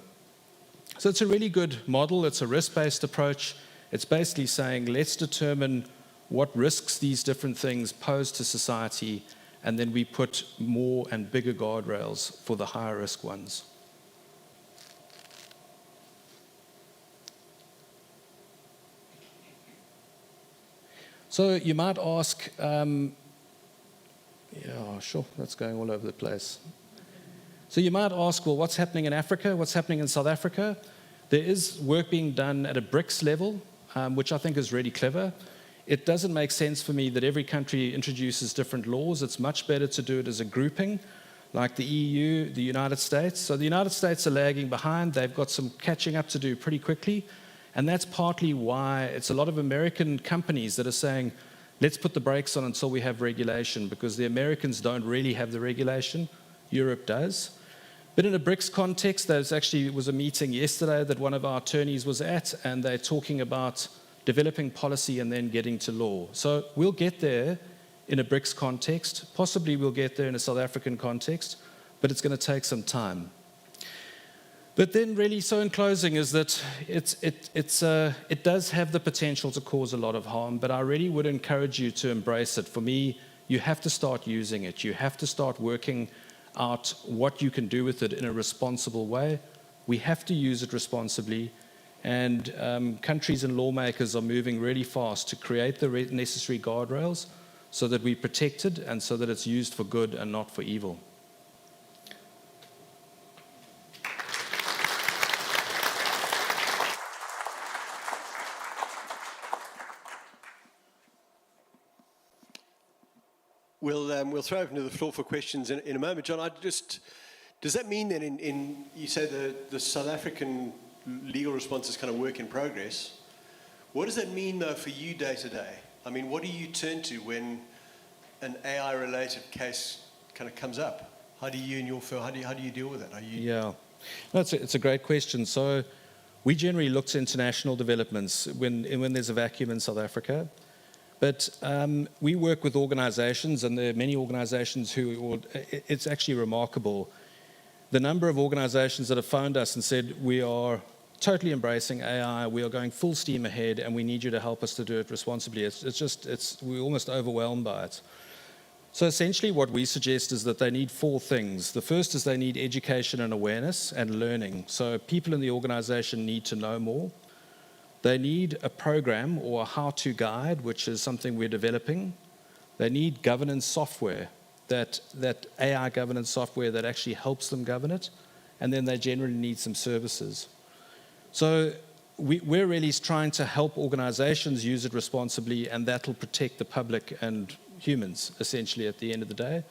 So it's a really good model. It's a risk-based approach. It's basically saying, let's determine what risks these different things pose to society, and then we put more and bigger guardrails for the higher risk ones. So you might ask, yeah, sure, that's going all over the place. So you might ask, well, what's happening in Africa? What's happening in South Africa? There is work being done at a BRICS level, which I think is really clever. It doesn't make sense for me that every country introduces different laws. It's much better to do it as a grouping, like the EU, the United States. So the United States are lagging behind. They've got some catching up to do pretty quickly. And that's partly why it's a lot of American companies that are saying, let's put the brakes on until we have regulation, because the Americans don't really have the regulation. Europe does. But in a BRICS context, there was a meeting yesterday that one of our attorneys was at, and they're talking about developing policy and then getting to law. So we'll get there in a BRICS context. Possibly we'll get there in a South African context, but it's going to take some time. But then really, so in closing, is that it does have the potential to cause a lot of harm, but I really would encourage you to embrace it. For me, you have to start using it. You have to start working out what you can do with it in a responsible way. We have to use it responsibly, and countries and lawmakers are moving really fast to create the necessary guardrails so that we protect it and so that it's used for good and not for evil. We'll throw open to the floor for questions in a moment. John, does that mean that you say the South African legal response is kind of work in progress? What does that mean, though, for you day to day? I mean, what do you turn to when an AI-related case kind of comes up? How do you and your firm, how do you deal with it? Yeah, no, it's a great question. So we generally look to international developments when there's a vacuum in South Africa. But we work with organizations, and there are many organizations it's actually remarkable. The number of organizations that have phoned us and said, we are totally embracing AI, we are going full steam ahead, and we need you to help us to do it responsibly. We're almost overwhelmed by it. So essentially what we suggest is that they need 4 things. The first is they need education and awareness and learning. So people in the organization need to know more. They need a program or a how-to guide, which is something we're developing. They need governance software, that AI governance software that actually helps them govern it. And then they generally need some services. So we're really trying to help organizations use it responsibly, and that'll protect the public and humans, essentially, at the end of the day.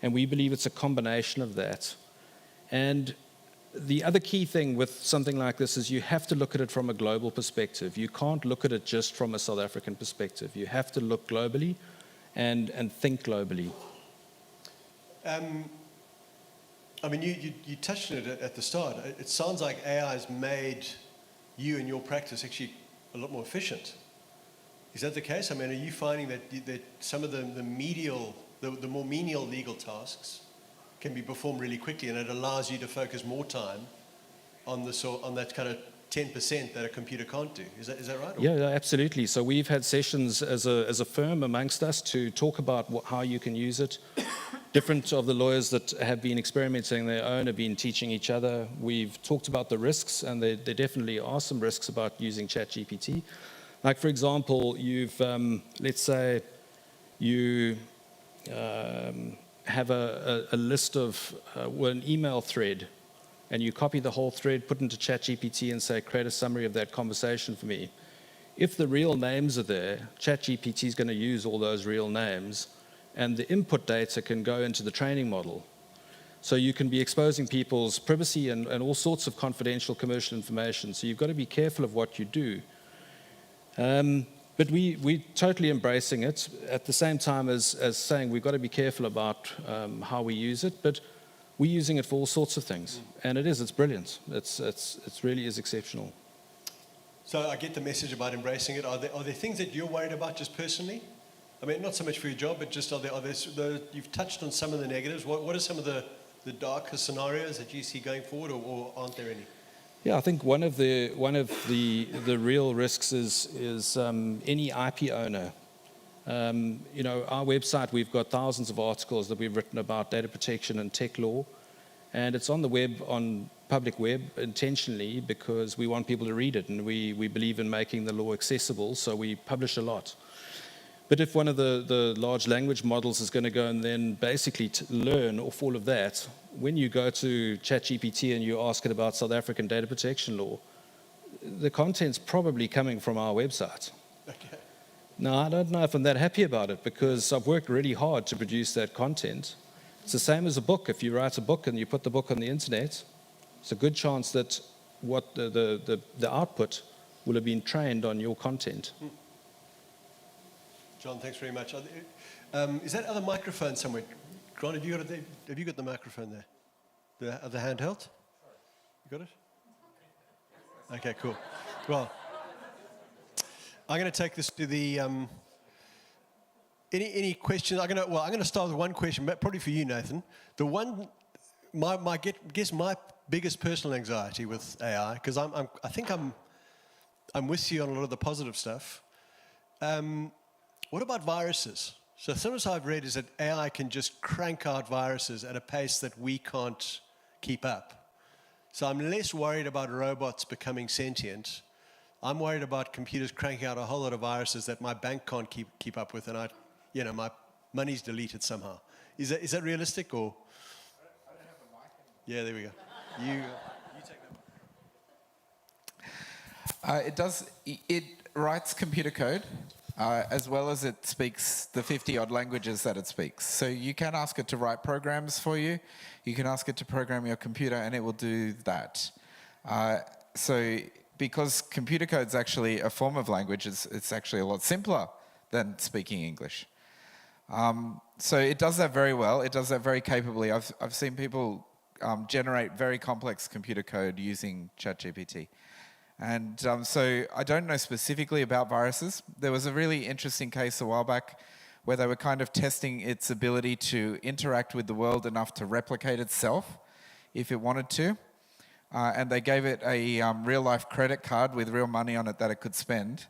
And we believe it's a combination of that. And the other key thing with something like this is you have to look at it from a global perspective. You can't look at it just from a South African perspective. You have to look globally, and think globally. I mean, you touched on it at the start. It sounds like AI has made you and your practice actually a lot more efficient. Is that the case? I mean, are you finding that some of the more menial legal tasks can be performed really quickly, and it allows you to focus more time on that kind of 10% that a computer can't do? Is that right? Yeah, absolutely. So we've had sessions as a firm amongst us to talk about how you can use it. Different of the lawyers that have been experimenting their own have been teaching each other. We've talked about the risks, and there definitely are some risks about using ChatGPT. Like, for example, you've, let's say you have a list of, an email thread, and you copy the whole thread, put it into ChatGPT and say, create a summary of that conversation for me. If the real names are there, ChatGPT is going to use all those real names, and the input data can go into the training model. So you can be exposing people's privacy and all sorts of confidential commercial information. So you've got to be careful of what you do. But we're totally embracing it at the same time as saying we've got to be careful about how we use it. But we're using it for all sorts of things. And it's brilliant. It really is exceptional. So I get the message about embracing it. Are there things that you're worried about just personally? I mean, not so much for your job, but just you've touched on some of the negatives. What are some of the darker scenarios that you see going forward, or aren't there any? Yeah, I think one of the real risks is any IP owner. Our website, we've got thousands of articles that we've written about data protection and tech law, and it's on the web, on public web, intentionally because we want people to read it, and we believe in making the law accessible, so we publish a lot. But if one of the large language models is going to go and then basically learn off all of that, when you go to ChatGPT and you ask it about South African data protection law, the content's probably coming from our website. Okay. Now, I don't know if I'm that happy about it because I've worked really hard to produce that content. It's the same as a book. If you write a book and you put the book on the internet, it's a good chance that what the output will have been trained on your content. John, thanks very much. Is that other microphone somewhere? Grant, have you got the microphone there? The handheld? You got it? Okay, cool. Well, I'm going to take this to the... Any questions? I'm going to start with one question, but probably for you, Nathan. The one, my biggest personal anxiety with AI, because I think I'm with you on a lot of the positive stuff. What about viruses? So sometimes I've read is that AI can just crank out viruses at a pace that we can't keep up. So I'm less worried about robots becoming sentient. I'm worried about computers cranking out a whole lot of viruses that my bank can't keep up with, and my money's deleted somehow. Is that realistic, or? I don't have a mic anymore. Yeah, there we go. You take that one. It writes computer code. As well as it speaks the 50-odd languages that it speaks. So you can ask it to write programs for you. You can ask it to program your computer, and it will do that. So because computer code is actually a form of language, it's actually a lot simpler than speaking English. So it does that very well. It does that very capably. I've seen people generate very complex computer code using ChatGPT. And so I don't know specifically about viruses. There was a really interesting case a while back where they were kind of testing its ability to interact with the world enough to replicate itself if it wanted to. And they gave it a real-life credit card with real money on it that it could spend.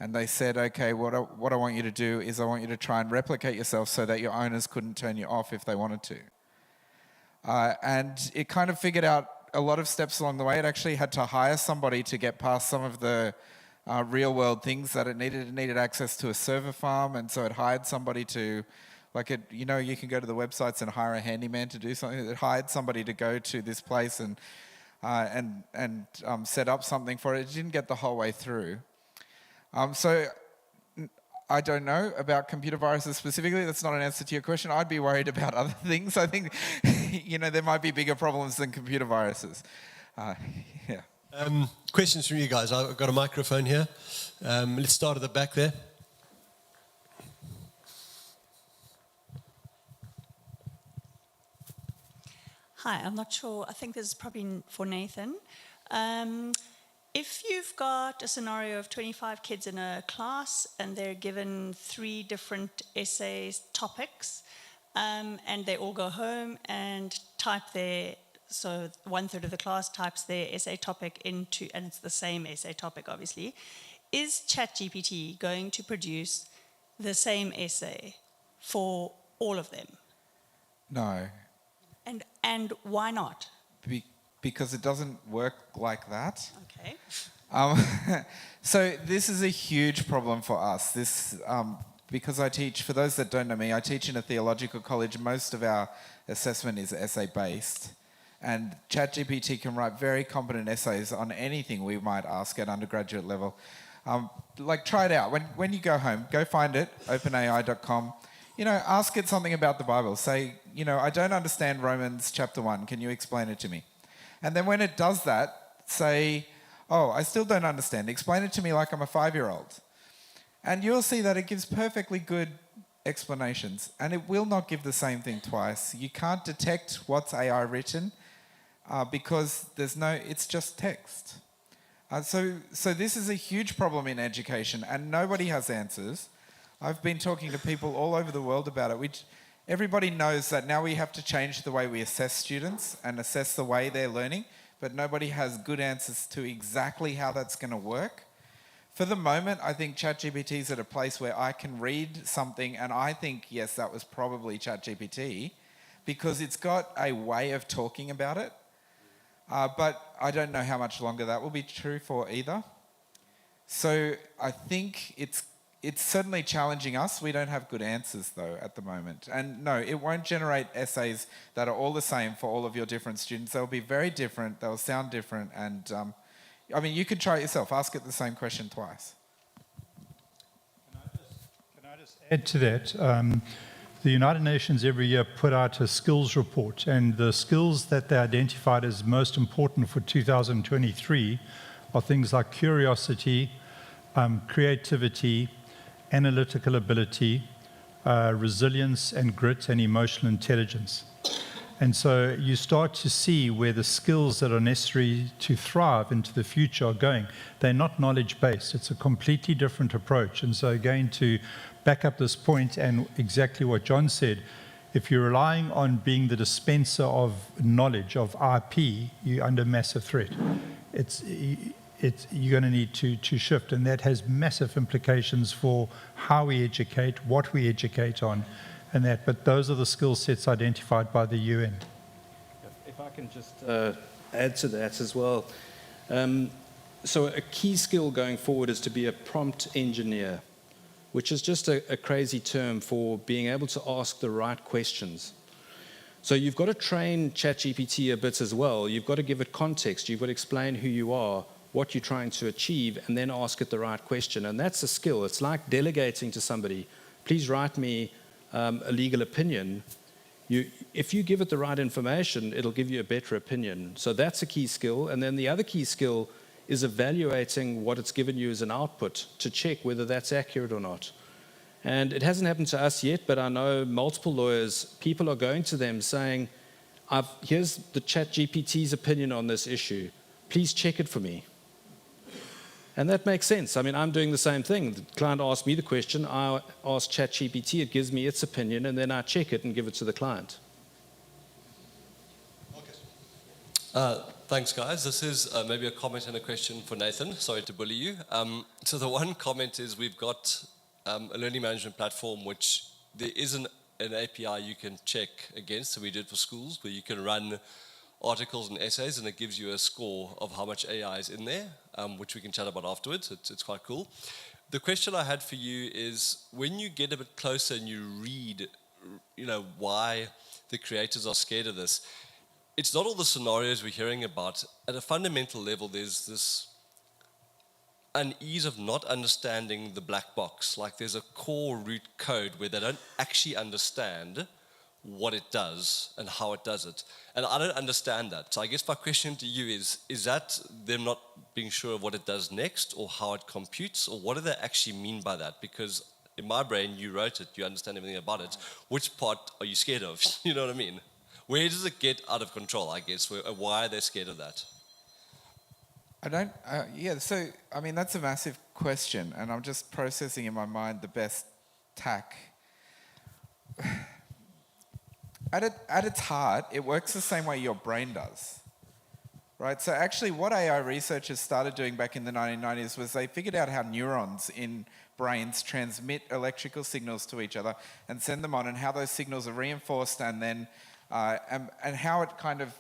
And they said, okay, what I want you to do is I want you to try and replicate yourself so that your owners couldn't turn you off if they wanted to. And it kind of figured out a lot of steps along the way. It actually had to hire somebody to get past some of the real-world things that it needed. It needed access to a server farm, and so it hired somebody to, you can go to the websites and hire a handyman to do something. It hired somebody to go to this place and set up something for it. It didn't get the whole way through. So I don't know about computer viruses specifically. That's not an answer to your question. I'd be worried about other things. I think, there might be bigger problems than computer viruses. Yeah. Questions from you guys. I've got a microphone here. Let's start at the back there. Hi, I'm not sure. I think this is probably for Nathan. If you've got a scenario of 25 kids in a class and they're given 3 different essays topics, and they all go home and type so 1/3 of the class types their essay topic into, and it's the same essay topic obviously, is ChatGPT going to produce the same essay for all of them? No, And why not? because it doesn't work like that. Okay. So this is a huge problem for us. Because I teach, for those that don't know me, I teach in a theological college. Most of our assessment is essay-based. And ChatGPT can write very competent essays on anything we might ask at undergraduate level. Try it out. When you go home, go find it, openai.com. Ask it something about the Bible. Say, I don't understand Romans chapter 1. Can you explain it to me? And then when it does that, say, I still don't understand. Explain it to me like I'm a 5-year-old. And you'll see that it gives perfectly good explanations. And it will not give the same thing twice. You can't detect what's AI written because it's just text. So this is a huge problem in education, and nobody has answers. I've been talking to people all over the world about it. Everybody knows that now we have to change the way we assess students and assess the way they're learning, but nobody has good answers to exactly how that's going to work. For the moment, I think ChatGPT is at a place where I can read something and I think, yes, that was probably ChatGPT, because it's got a way of talking about it. But I don't know how much longer that will be true for either. So I think it's certainly challenging us. We don't have good answers, though, at the moment. And no, it won't generate essays that are all the same for all of your different students. They'll be very different. They'll sound different. And, you could try it yourself. Ask it the same question twice. Can I just add to that? The United Nations every year put out a skills report, and the skills that they identified as most important for 2023 are things like curiosity, creativity, analytical ability, resilience and grit, and emotional intelligence. And so you start to see where the skills that are necessary to thrive into the future are going. They're not knowledge-based. It's a completely different approach. And so again, to back up this point and exactly what John said, if you're relying on being the dispenser of knowledge, of IP, you're under massive threat. You're going to need to shift, and that has massive implications for how we educate, what we educate on, and that. But those are the skill sets identified by the UN. If I can just add to that as well. So a key skill going forward is to be a prompt engineer, which is just a crazy term for being able to ask the right questions. So you've got to train ChatGPT a bit as well. You've got to give it context. You've got to explain who you are, what you're trying to achieve, and then ask it the right question. And that's a skill. It's like delegating to somebody, please write me a legal opinion. If you give it the right information, it'll give you a better opinion. So that's a key skill. And then the other key skill is evaluating what it's given you as an output to check whether that's accurate or not. And it hasn't happened to us yet, but I know multiple lawyers, people are going to them saying, here's the ChatGPT's opinion on this issue. Please check it for me. And that makes sense. I mean, I'm doing the same thing. The client asks me the question, I ask ChatGPT, it gives me its opinion, and then I check it and give it to the client. Thanks, guys. This is maybe a comment and a question for Nathan. Sorry to bully you. So the one comment is we've got a learning management platform which there is an API you can check against. So we did for schools where you can run articles and essays and it gives you a score of how much AI is in there, which we can chat about afterwards. It's quite cool. The question I had for you is when you get a bit closer and you read, why the creators are scared of this, it's not all the scenarios we're hearing about. At a fundamental level, there's this unease of not understanding the black box. Like there's a core root code where they don't actually understand what it does and how it does it. And I don't understand that. So I guess my question to you is that them not being sure of what it does next or how it computes, or what do they actually mean by that? Because in my brain, you wrote it, you understand everything about it. Which part are you scared of? You know what I mean? Where does it get out of control, I guess? Why are they scared of that? So, I mean, that's a massive question, and I'm just processing in my mind the best tack. At its heart, it works the same way your brain does, right? So actually what AI researchers started doing back in the 1990s was they figured out how neurons in brains transmit electrical signals to each other and send them on, and how those signals are reinforced, and then and how it kind of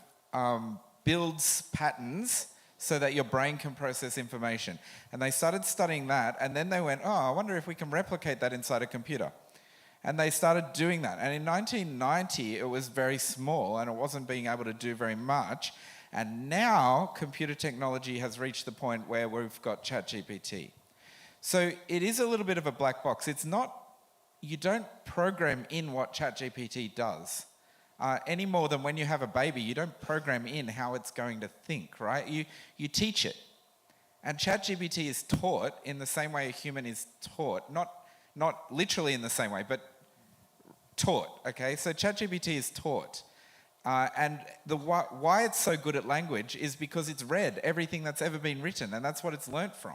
builds patterns so that your brain can process information. And they started studying that, and then they went, I wonder if we can replicate that inside a computer. And they started doing that. And in 1990, it was very small, and it wasn't being able to do very much. And now, computer technology has reached the point where we've got ChatGPT. So it is a little bit of a black box. It's not, you don't program in what ChatGPT does. Any more than when you have a baby, you don't program in how it's going to think, right? You teach it. And ChatGPT is taught in the same way a human is taught, not literally in the same way, but taught, okay? So ChatGPT is taught. And why it's so good at language is because it's read everything that's ever been written, and that's what it's learnt from,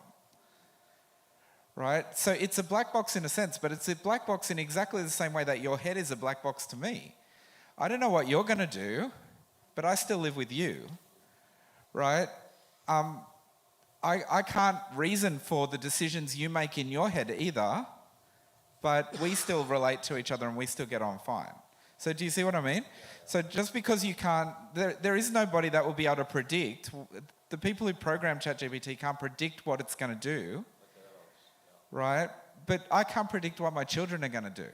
right? So it's a black box in a sense, but it's a black box in exactly the same way that your head is a black box to me. I don't know what you're going to do, but I still live with you, right? I can't reason for the decisions you make in your head either, but we still relate to each other and we still get on fine. So do you see what I mean? So just because you can't, there is nobody that will be able to predict. The people who program ChatGPT can't predict what it's going to do, right? But I can't predict what my children are going to do.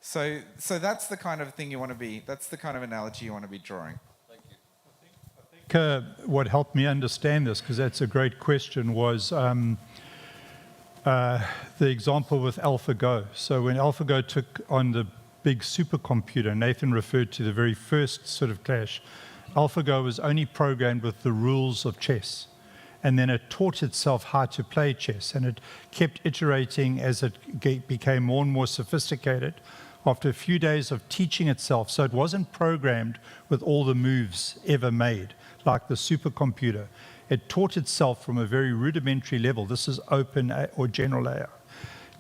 So that's the kind of thing you want to be, that's the kind of analogy you want to be drawing. Thank you. I think what helped me understand this, because that's a great question, was the example with AlphaGo. So when AlphaGo took on the big supercomputer, Nathan referred to the very first sort of clash, AlphaGo was only programmed with the rules of chess. And then it taught itself how to play chess, and it kept iterating as it became more and more sophisticated after a few days of teaching itself. So it wasn't programmed with all the moves ever made, like the supercomputer. It taught itself from a very rudimentary level, this is open or general AI,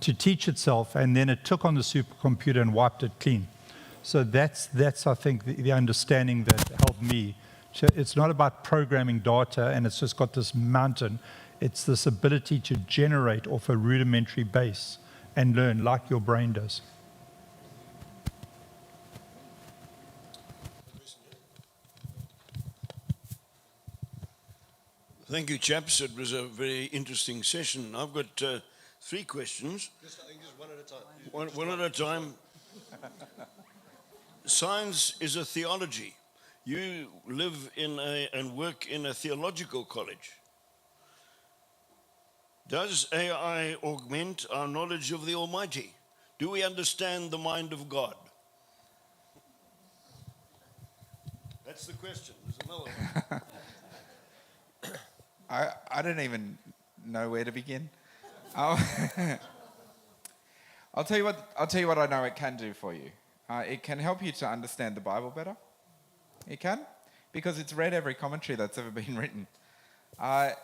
to teach itself, and then it took on the supercomputer and wiped it clean. So that's I think, the understanding that helped me. So it's not about programming data and it's just got this mountain. It's this ability to generate off a rudimentary base and learn like your brain does. Thank you, chaps. It was a very interesting session. I've got 3 questions. Just one at a time. One at a time. Science is a theology. You live in and work in a theological college. Does AI augment our knowledge of the Almighty? Do we understand the mind of God? That's the question. There's another one. I don't even know where to begin. I'll tell you what I know it can do for you. It can help you to understand the Bible better. It can, because it's read every commentary that's ever been written. I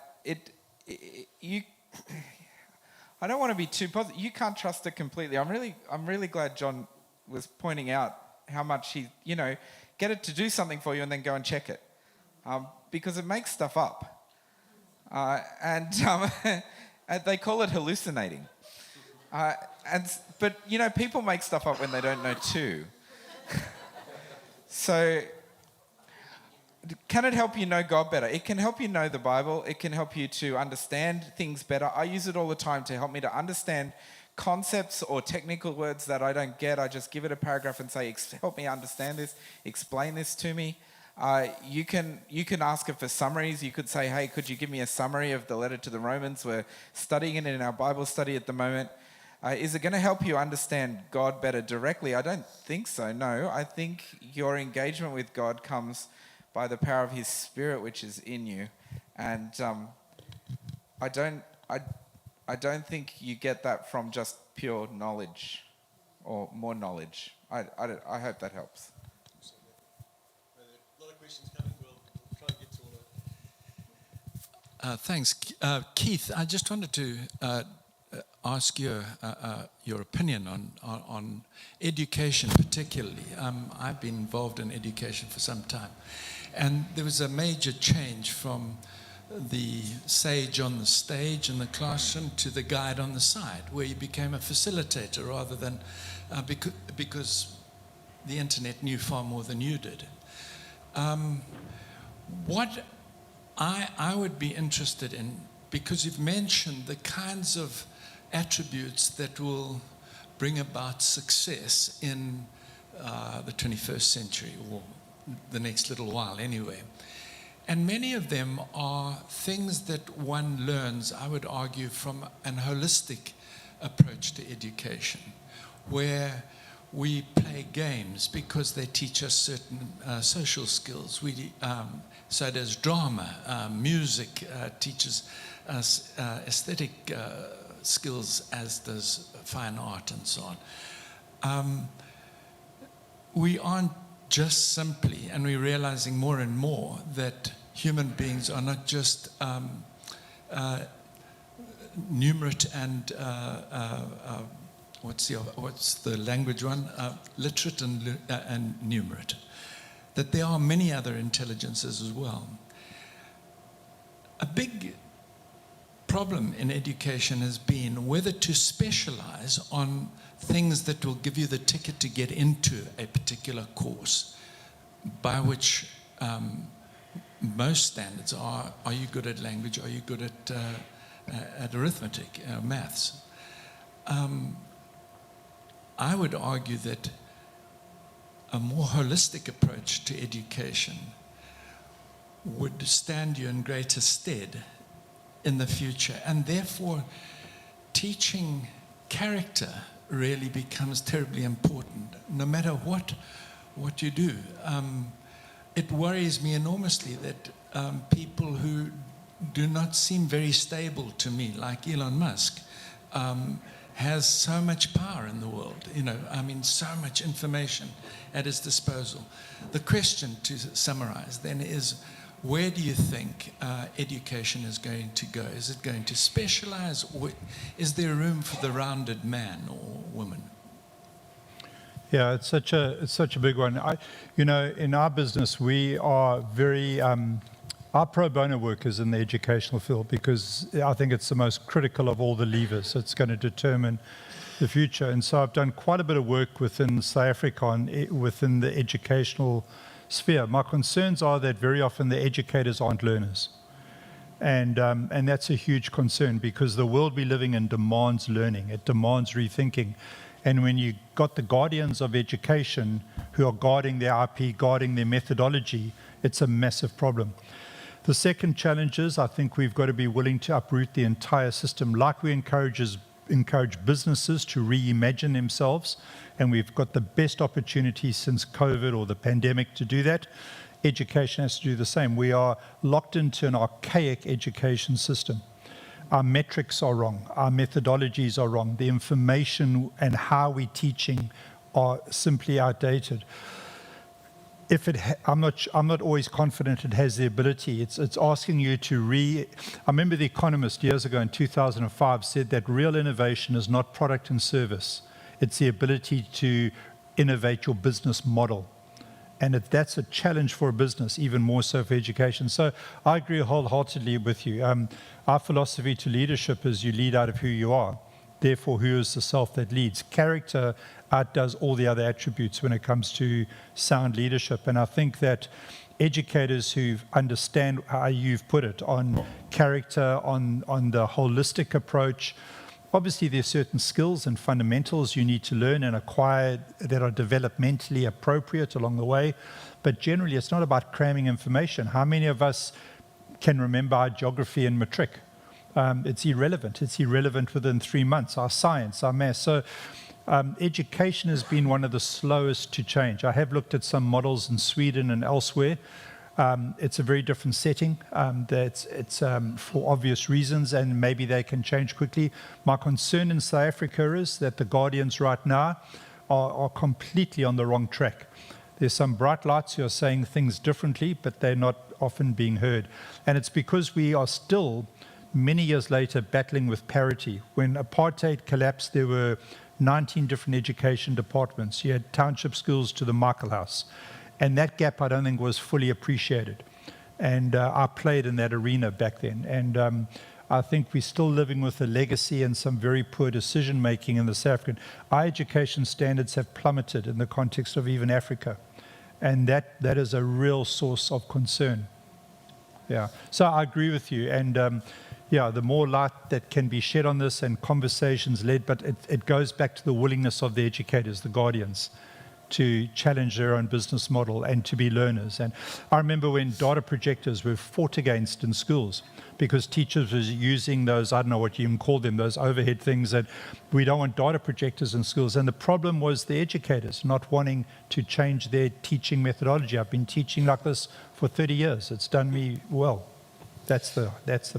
don't want to be too positive. You can't trust it completely. I'm really glad John was pointing out how much get it to do something for you and then go and check it, because it makes stuff up. And they call it hallucinating. But people make stuff up when they don't know too. So, can it help you know God better? It can help you know the Bible. It can help you to understand things better. I use it all the time to help me to understand concepts or technical words that I don't get. I just give it a paragraph and say, help me understand this, explain this to me. You can ask it for summaries. You could say, hey, could you give me a summary of the letter to the Romans? We're studying it in our Bible study at the moment. Is it going to help you understand God better directly? I don't think so, no. I think your engagement with God comes by the power of His Spirit, which is in you. And I don't think you get that from just pure knowledge or more knowledge. I hope that helps. Thanks. Keith, I just wanted to ask you your opinion on education particularly. I've been involved in education for some time, and there was a major change from the sage on the stage in the classroom to the guide on the side, where you became a facilitator rather than because the internet knew far more than you did. What I would be interested in, because you've mentioned the kinds of attributes that will bring about success in the 21st century, or the next little while anyway. And many of them are things that one learns, I would argue, from an holistic approach to education, where we play games because they teach us certain social skills. So does drama. Music teaches us aesthetic skills, as does fine art and so on. We aren't just simply, and we're realizing more and more that human beings are not just numerate and what's the language one? Literate and numerate. That there are many other intelligences as well. A big problem in education has been whether to specialize on things that will give you the ticket to get into a particular course, by which most standards are you good at language, are you good at arithmetic, maths? I would argue that a more holistic approach to education would stand you in greater stead in the future, and therefore teaching character really becomes terribly important, no matter what you do. It worries me enormously that people who do not seem very stable to me, like Elon Musk, has so much power in the world, so much information at his disposal. The question, to summarize then, is where do you think education is going to go? Is it going to specialize, or is there room for the rounded man or woman? Yeah, it's such a big one. In our business, we are very our pro bono work is in the educational field, because I think it's the most critical of all the levers. It's going to determine the future. And so I've done quite a bit of work within South Africa within the educational sphere. My concerns are that very often the educators aren't learners. And that's a huge concern, because the world we living in demands learning. It demands rethinking. And when you got the guardians of education who are guarding their IP, guarding their methodology, it's a massive problem. The second challenge is, I think we've got to be willing to uproot the entire system, like we encourage businesses to reimagine themselves, and we've got the best opportunity since COVID or the pandemic to do that. Education has to do the same. We are locked into an archaic education system. Our metrics are wrong. Our methodologies are wrong. The information and how we're teaching are simply outdated. I'm not always confident it has the ability. It's asking you to I remember The Economist years ago in 2005 said that real innovation is not product and service. It's the ability to innovate your business model. And that's a challenge for a business, even more so for education. So I agree wholeheartedly with you. Our philosophy to leadership is you lead out of who you are. Therefore, who is the self that leads? Character outdoes all the other attributes when it comes to sound leadership. And I think that educators who understand how you've put it on character, on the holistic approach, obviously there's certain skills and fundamentals you need to learn and acquire that are developmentally appropriate along the way. But generally, it's not about cramming information. How many of us can remember our geography and matric? It's irrelevant. It's irrelevant within 3 months. Our science, our maths. So education has been one of the slowest to change. I have looked at some models in Sweden and elsewhere. It's a very different setting. It's for obvious reasons, and maybe they can change quickly. My concern in South Africa is that the guardians right now are completely on the wrong track. There's some bright lights who are saying things differently, but they're not often being heard. And it's because we are still, many years later, battling with parity. When apartheid collapsed, there were 19 different education departments. You had township schools to the Michael House. And that gap, I don't think, was fully appreciated. And I played in that arena back then. And I think we're still living with a legacy and some very poor decision-making in the South African. Our education standards have plummeted in the context of even Africa. And that is a real source of concern. Yeah, so I agree with you. And yeah, the more light that can be shed on this and conversations led, but it goes back to the willingness of the educators, the guardians, to challenge their own business model and to be learners. And I remember when data projectors were fought against in schools because teachers were using those, I don't know what you even call them, those overhead things, that we don't want data projectors in schools. And the problem was the educators not wanting to change their teaching methodology. I've been teaching like this for 30 years. It's done me well. That's the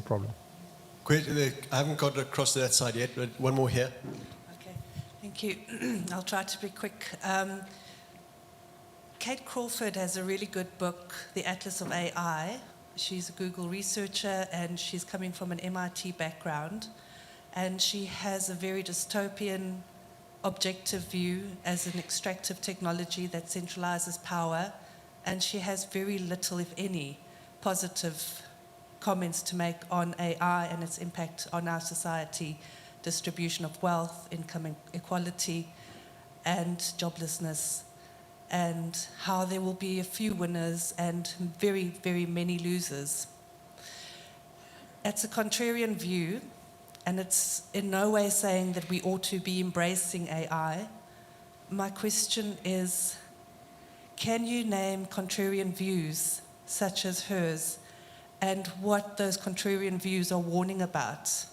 problem. Great. I haven't got across to that side yet, but one more here. Okay, thank you. I'll try to be quick. Kate Crawford has a really good book, The Atlas of AI. She's a Google researcher and she's coming from an MIT background. And she has a very dystopian, objective view as an extractive technology that centralizes power. And she has very little, if any, positive comments to make on AI and its impact on our society, distribution of wealth, income equality, and joblessness, and how there will be a few winners and very, very many losers. It's a contrarian view, and it's in no way saying that we ought to be embracing AI. My question is, can you name contrarian views such as hers and what those contrarian views are warning about?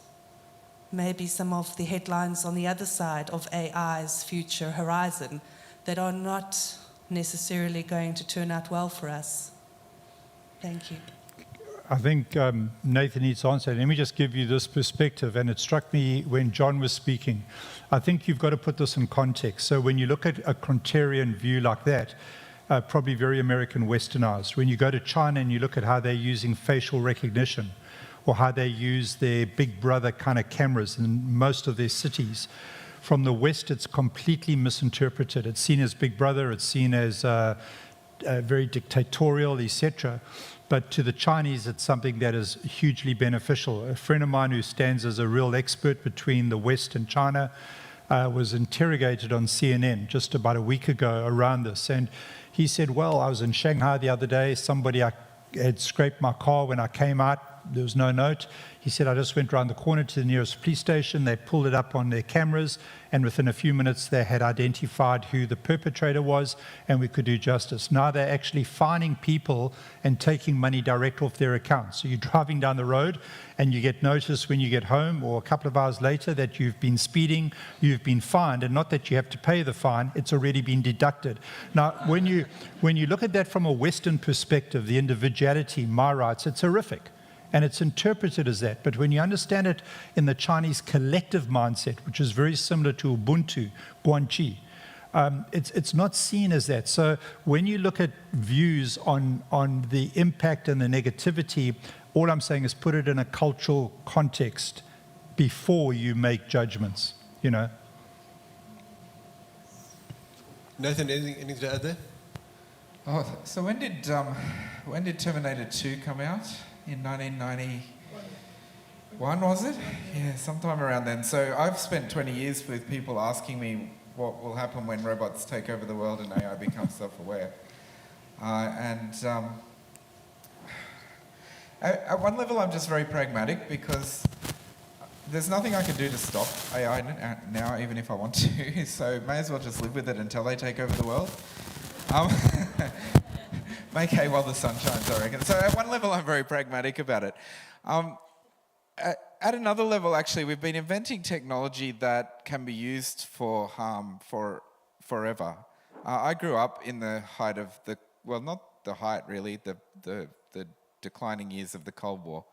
Maybe some of the headlines on the other side of AI's future horizon that are not necessarily going to turn out well for us. Thank you. I think Nathan needs to answer. Let me just give you this perspective, and it struck me when John was speaking. I think you've got to put this in context. So when you look at a contrarian view like that, probably very American westernized, when you go to China and you look at how they're using facial recognition or how they use their big brother kind of cameras in most of their cities, from the West, it's completely misinterpreted. It's seen as Big Brother, it's seen as very dictatorial, etc. But to the Chinese, it's something that is hugely beneficial. A friend of mine who stands as a real expert between the West and China was interrogated on CNN just about a week ago around this. And he said, well, I was in Shanghai the other day. Somebody had scraped my car when I came out. There was no note. He said, I just went around the corner to the nearest police station. They pulled it up on their cameras, and within a few minutes, they had identified who the perpetrator was, and we could do justice. Now they're actually fining people and taking money direct off their accounts. So you're driving down the road, and you get notice when you get home, or a couple of hours later, that you've been speeding, you've been fined, and not that you have to pay the fine, it's already been deducted. Now, when you look at that from a Western perspective, the individuality, my rights, it's horrific. And it's interpreted as that. But when you understand it in the Chinese collective mindset, which is very similar to Ubuntu, Guanxi, it's not seen as that. So when you look at views on the impact and the negativity, all I'm saying is put it in a cultural context before you make judgments, you know. Nathan, anything to add there? Oh, so when did Terminator 2 come out? In 1991, was it? Yeah, sometime around then. So I've spent 20 years with people asking me what will happen when robots take over the world and AI becomes self-aware. At one level, I'm just very pragmatic because there's nothing I can do to stop AI now, even if I want to. So may as well just live with it until they take over the world. Make hay while the sun shines, I reckon. So at one level, I'm very pragmatic about it. At another level, actually, we've been inventing technology that can be used for harm for forever. I grew up in the height of not the height really, the declining years of the Cold War.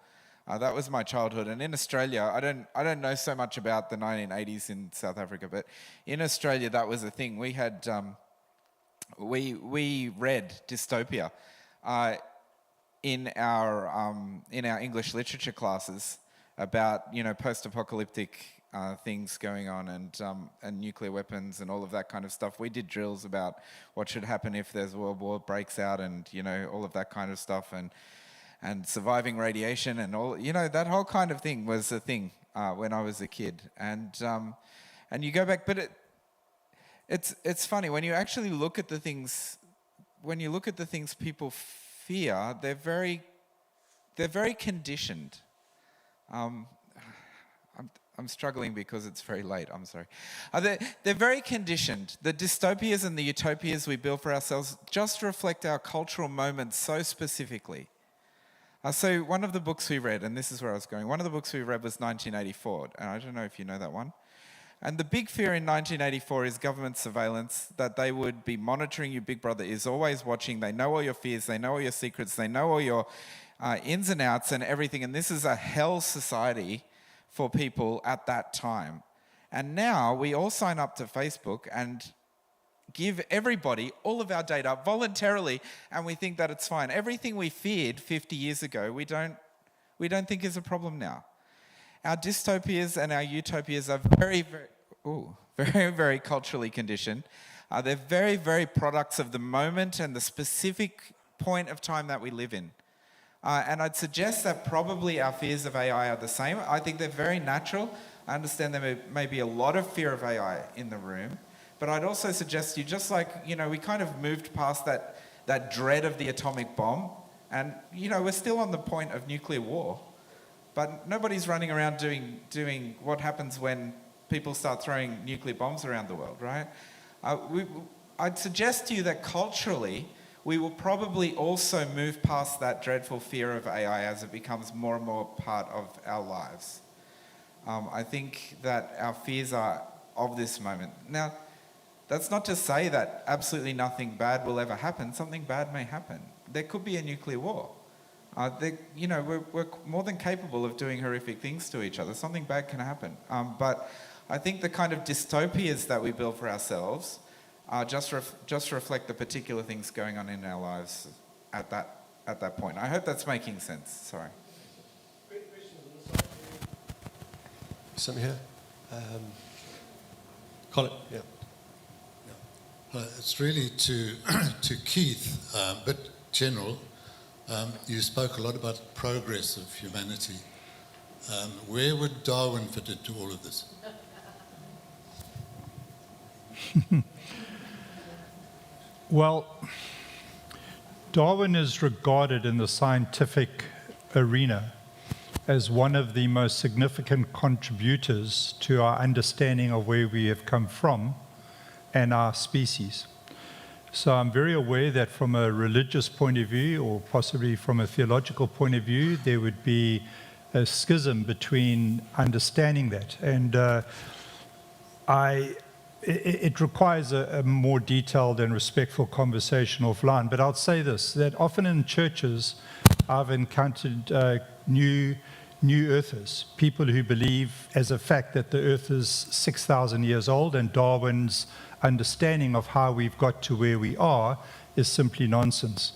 That was my childhood. And in Australia, I don't know so much about the 1980s in South Africa, but in Australia, that was a thing. We had... We read dystopia. in our English literature classes about, you know, post-apocalyptic things going on and nuclear weapons and all of that kind of stuff. We did drills about what should happen if there's a world war breaks out and, you know, all of that kind of stuff and surviving radiation and all, you know, that whole kind of thing was a thing when I was a kid. And you go back, but it's funny when you actually look at the things, when you look at the things people fear, they're very conditioned. I'm struggling because it's very late, I'm sorry. They're very conditioned. The dystopias and the utopias we build for ourselves just reflect our cultural moments so specifically. So one of the books we read, and this is where I was going, one of the books we read was 1984, and I don't know if you know that one. And the big fear in 1984 is government surveillance, that they would be monitoring you. Big Brother is always watching. They know all your fears. They know all your secrets. They know all your ins and outs and everything. And this is a hell society for people at that time. And now we all sign up to Facebook and give everybody all of our data voluntarily, and we think that it's fine. Everything we feared 50 years ago, we don't think is a problem now. Our dystopias and our utopias are very, very culturally conditioned. They're very, very products of the moment and the specific point of time that we live in. And I'd suggest that probably our fears of AI are the same. I think they're very natural. I understand there may be a lot of fear of AI in the room, but I'd also suggest you, just like, you know, we kind of moved past that dread of the atomic bomb, and, you know, we're still on the point of nuclear war, but nobody's running around doing what happens when people start throwing nuclear bombs around the world, right? I'd suggest to you that culturally, we will probably also move past that dreadful fear of AI as it becomes more and more part of our lives. I think that our fears are of this moment. Now, that's not to say that absolutely nothing bad will ever happen. Something bad may happen. There could be a nuclear war. You know, we're more than capable of doing horrific things to each other. Something bad can happen. But I think the kind of dystopias that we build for ourselves just reflect the particular things going on in our lives at that point. I hope that's making sense. Sorry. Some here. Colin. Yeah. It's really to Keith, but general. You spoke a lot about progress of humanity. Where would Darwin fit into all of this? Well, Darwin is regarded in the scientific arena as one of the most significant contributors to our understanding of where we have come from and our species. So I'm very aware that from a religious point of view, or possibly from a theological point of view, there would be a schism between understanding that. And it requires a more detailed and respectful conversation offline. But I'll say this, that often in churches, I've encountered new earthers, people who believe as a fact that the earth is 6,000 years old, and Darwin's understanding of how we've got to where we are is simply nonsense.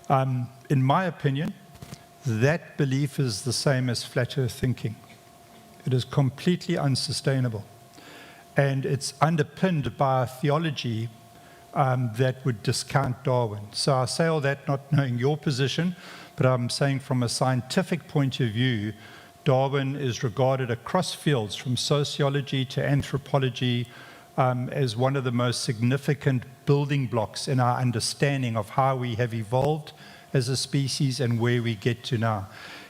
In my opinion, that belief is the same as flat earth thinking. It is completely unsustainable. And it's underpinned by a theology that would discount Darwin. So I say all that not knowing your position, but I'm saying from a scientific point of view, Darwin is regarded across fields, from sociology to anthropology, as one of the most significant building blocks in our understanding of how we have evolved as a species and where we get to now.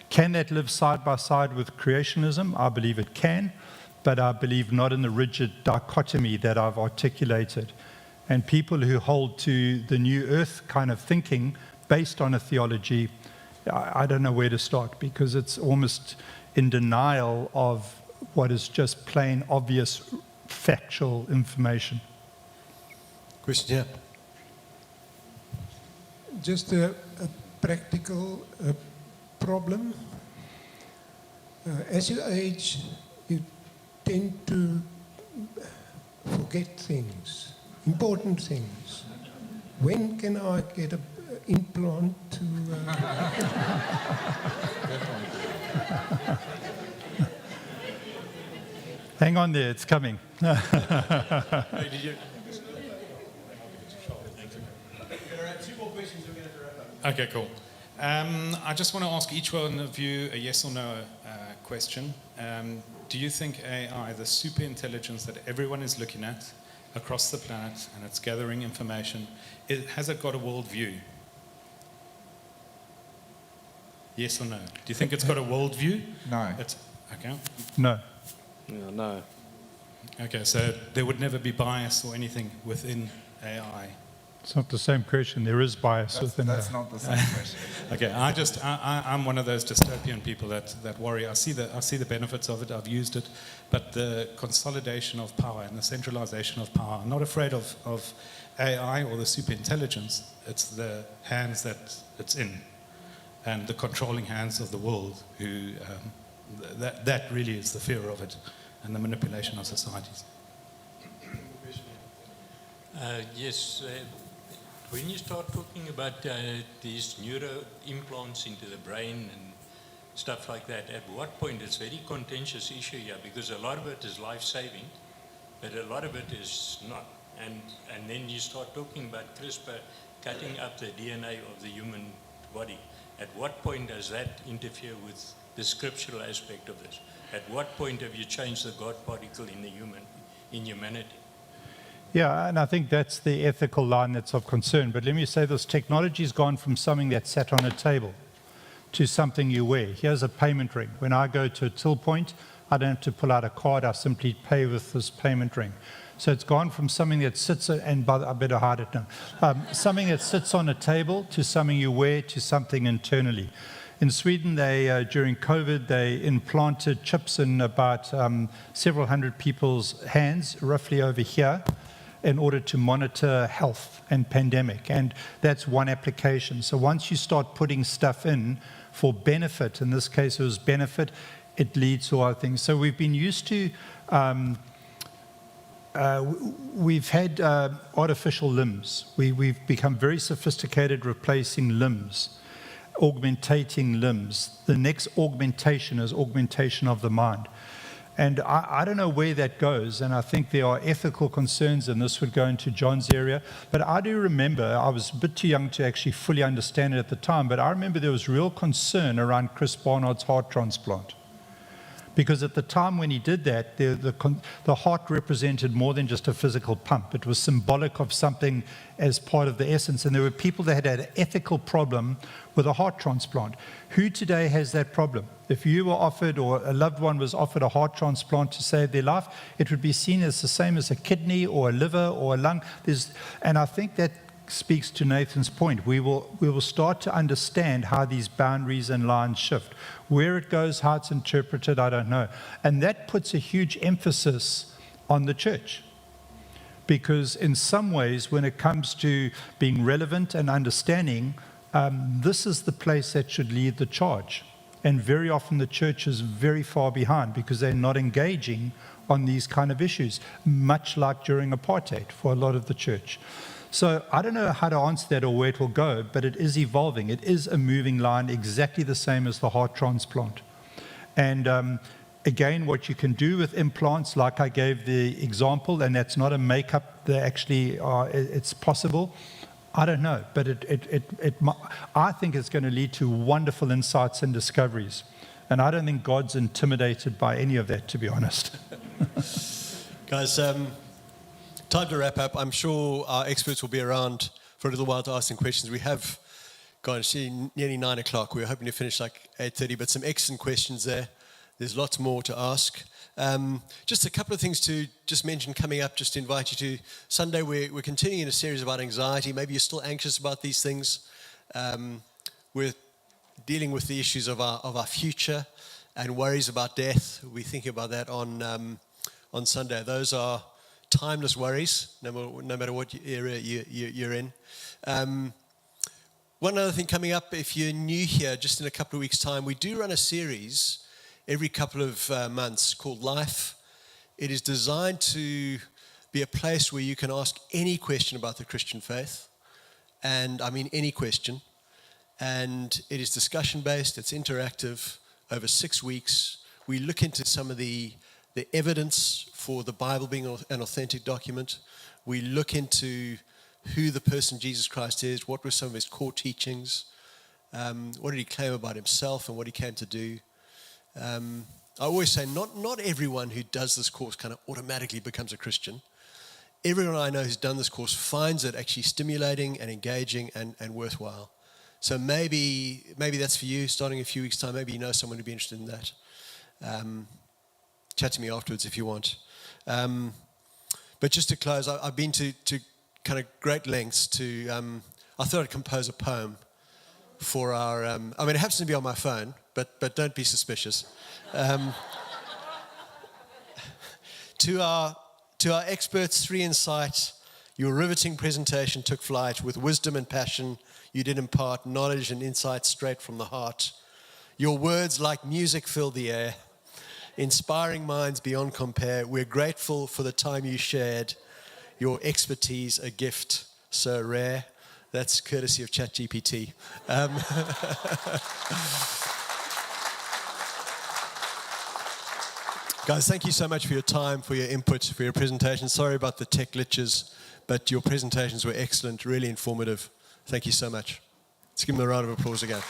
Can that live side by side with creationism? I believe it can, but I believe not in the rigid dichotomy that I've articulated. And people who hold to the new earth kind of thinking based on a theology, I don't know where to start, because it's almost in denial of what is just plain obvious factual information. Question, yeah. Just a practical problem. As you age, you tend to forget things, important things. When can I get implant to... Hang on there, it's coming. Okay, cool. I just want to ask each one of you a yes or no question. Do you think AI, the super intelligence that everyone is looking at across the planet and it's gathering information, has it got a worldview? Yes or no? Do you think it's got a worldview? No. Okay. No. Yeah, no. Okay, so there would never be bias or anything within AI. It's not the same question. There is bias within That's that. not the same question. Okay, I'm one of those dystopian people that worry. I see the benefits of it. I've used it, but the consolidation of power and the centralization of power. I'm not afraid of AI or the super intelligence. It's the hands that it's in, and the controlling hands of the world. Who that really is the fear of it, and the manipulation of societies. Yes. When you start talking about these neuro implants into the brain and stuff like that, at what point it's a very contentious issue here, because a lot of it is life-saving, but a lot of it is not. And then you start talking about CRISPR cutting up the DNA of the human body. At what point does that interfere with the scriptural aspect of this? At what point have you changed the God particle in humanity? Yeah, and I think that's the ethical line that's of concern. But let me say this, technology's gone from something that sat on a table to something you wear. Here's a payment ring. When I go to a till point, I don't have to pull out a card, I simply pay with this payment ring. So it's gone from something that sits, and I better hide it now, something that sits on a table to something you wear to something internally. In Sweden, during COVID, they implanted chips in about several hundred people's hands, roughly over here, in order to monitor health and pandemic. And that's one application. So once you start putting stuff in for benefit, in this case it was benefit, it leads to other things. So we've been used to, we've had artificial limbs. We've become very sophisticated replacing limbs, augmentating limbs. The next augmentation is augmentation of the mind. And I don't know where that goes, and I think there are ethical concerns, and this would go into John's area. But I do remember, I was a bit too young to actually fully understand it at the time, but I remember there was real concern around Chris Barnard's heart transplant. Because at the time when he did that, the heart represented more than just a physical pump. It was symbolic of something as part of the essence. And there were people that had an ethical problem with a heart transplant. Who today has that problem? If you were offered, or a loved one was offered a heart transplant to save their life, it would be seen as the same as a kidney or a liver or a lung. And I think that speaks to Nathan's point. We will start to understand how these boundaries and lines shift. Where it goes, how it's interpreted, I don't know. And that puts a huge emphasis on the church. Because in some ways, when it comes to being relevant and understanding, this is the place that should lead the charge. And very often the church is very far behind because they're not engaging on these kind of issues, much like during apartheid for a lot of the church. So I don't know how to answer that or where it will go, but it is evolving. It is a moving line, exactly the same as the heart transplant. And again, what you can do with implants, like I gave the example, and that's not a makeup, they actually are, it's possible. I don't know, but I think it's going to lead to wonderful insights and discoveries. And I don't think God's intimidated by any of that, to be honest. Guys, time to wrap up. I'm sure our experts will be around for a little while to ask some questions. We have gone nearly 9 o'clock. We were hoping to finish like 8:30, but some excellent questions there. There's lots more to ask. Just a couple of things to just mention coming up, just to invite you to Sunday. We're continuing a series about anxiety. Maybe you're still anxious about these things. We're dealing with the issues of our future and worries about death. We're thinking about that on Sunday. Those are timeless worries, no matter what area you're in. One other thing coming up, if you're new here, just in a couple of weeks' time, we do run a series every couple of months called Life. It is designed to be a place where you can ask any question about the Christian faith, and I mean any question. And it is discussion-based, it's interactive, over 6 weeks. We look into some of the evidence for the Bible being an authentic document. We look into who the person Jesus Christ is, what were some of his core teachings, what did he claim about himself and what he came to do. I always say not everyone who does this course kind of automatically becomes a Christian. Everyone I know who's done this course finds it actually stimulating and engaging and worthwhile. So maybe that's for you, starting a few weeks' time. Maybe you know someone who'd be interested in that. Chat to me afterwards if you want. But just to close, I've been to kind of great lengths to, I thought I'd compose a poem for our, I mean, it happens to be on my phone, but don't be suspicious. To our experts, 3 Insight, your riveting presentation took flight. With wisdom and passion, you did impart knowledge and insight straight from the heart. Your words like music filled the air, inspiring minds beyond compare. We're grateful for the time you shared, your expertise, a gift so rare. That's courtesy of ChatGPT. Guys, thank you so much for your time, for your input, for your presentation. Sorry about the tech glitches, but your presentations were excellent, really informative. Thank you so much. Let's give them a round of applause again.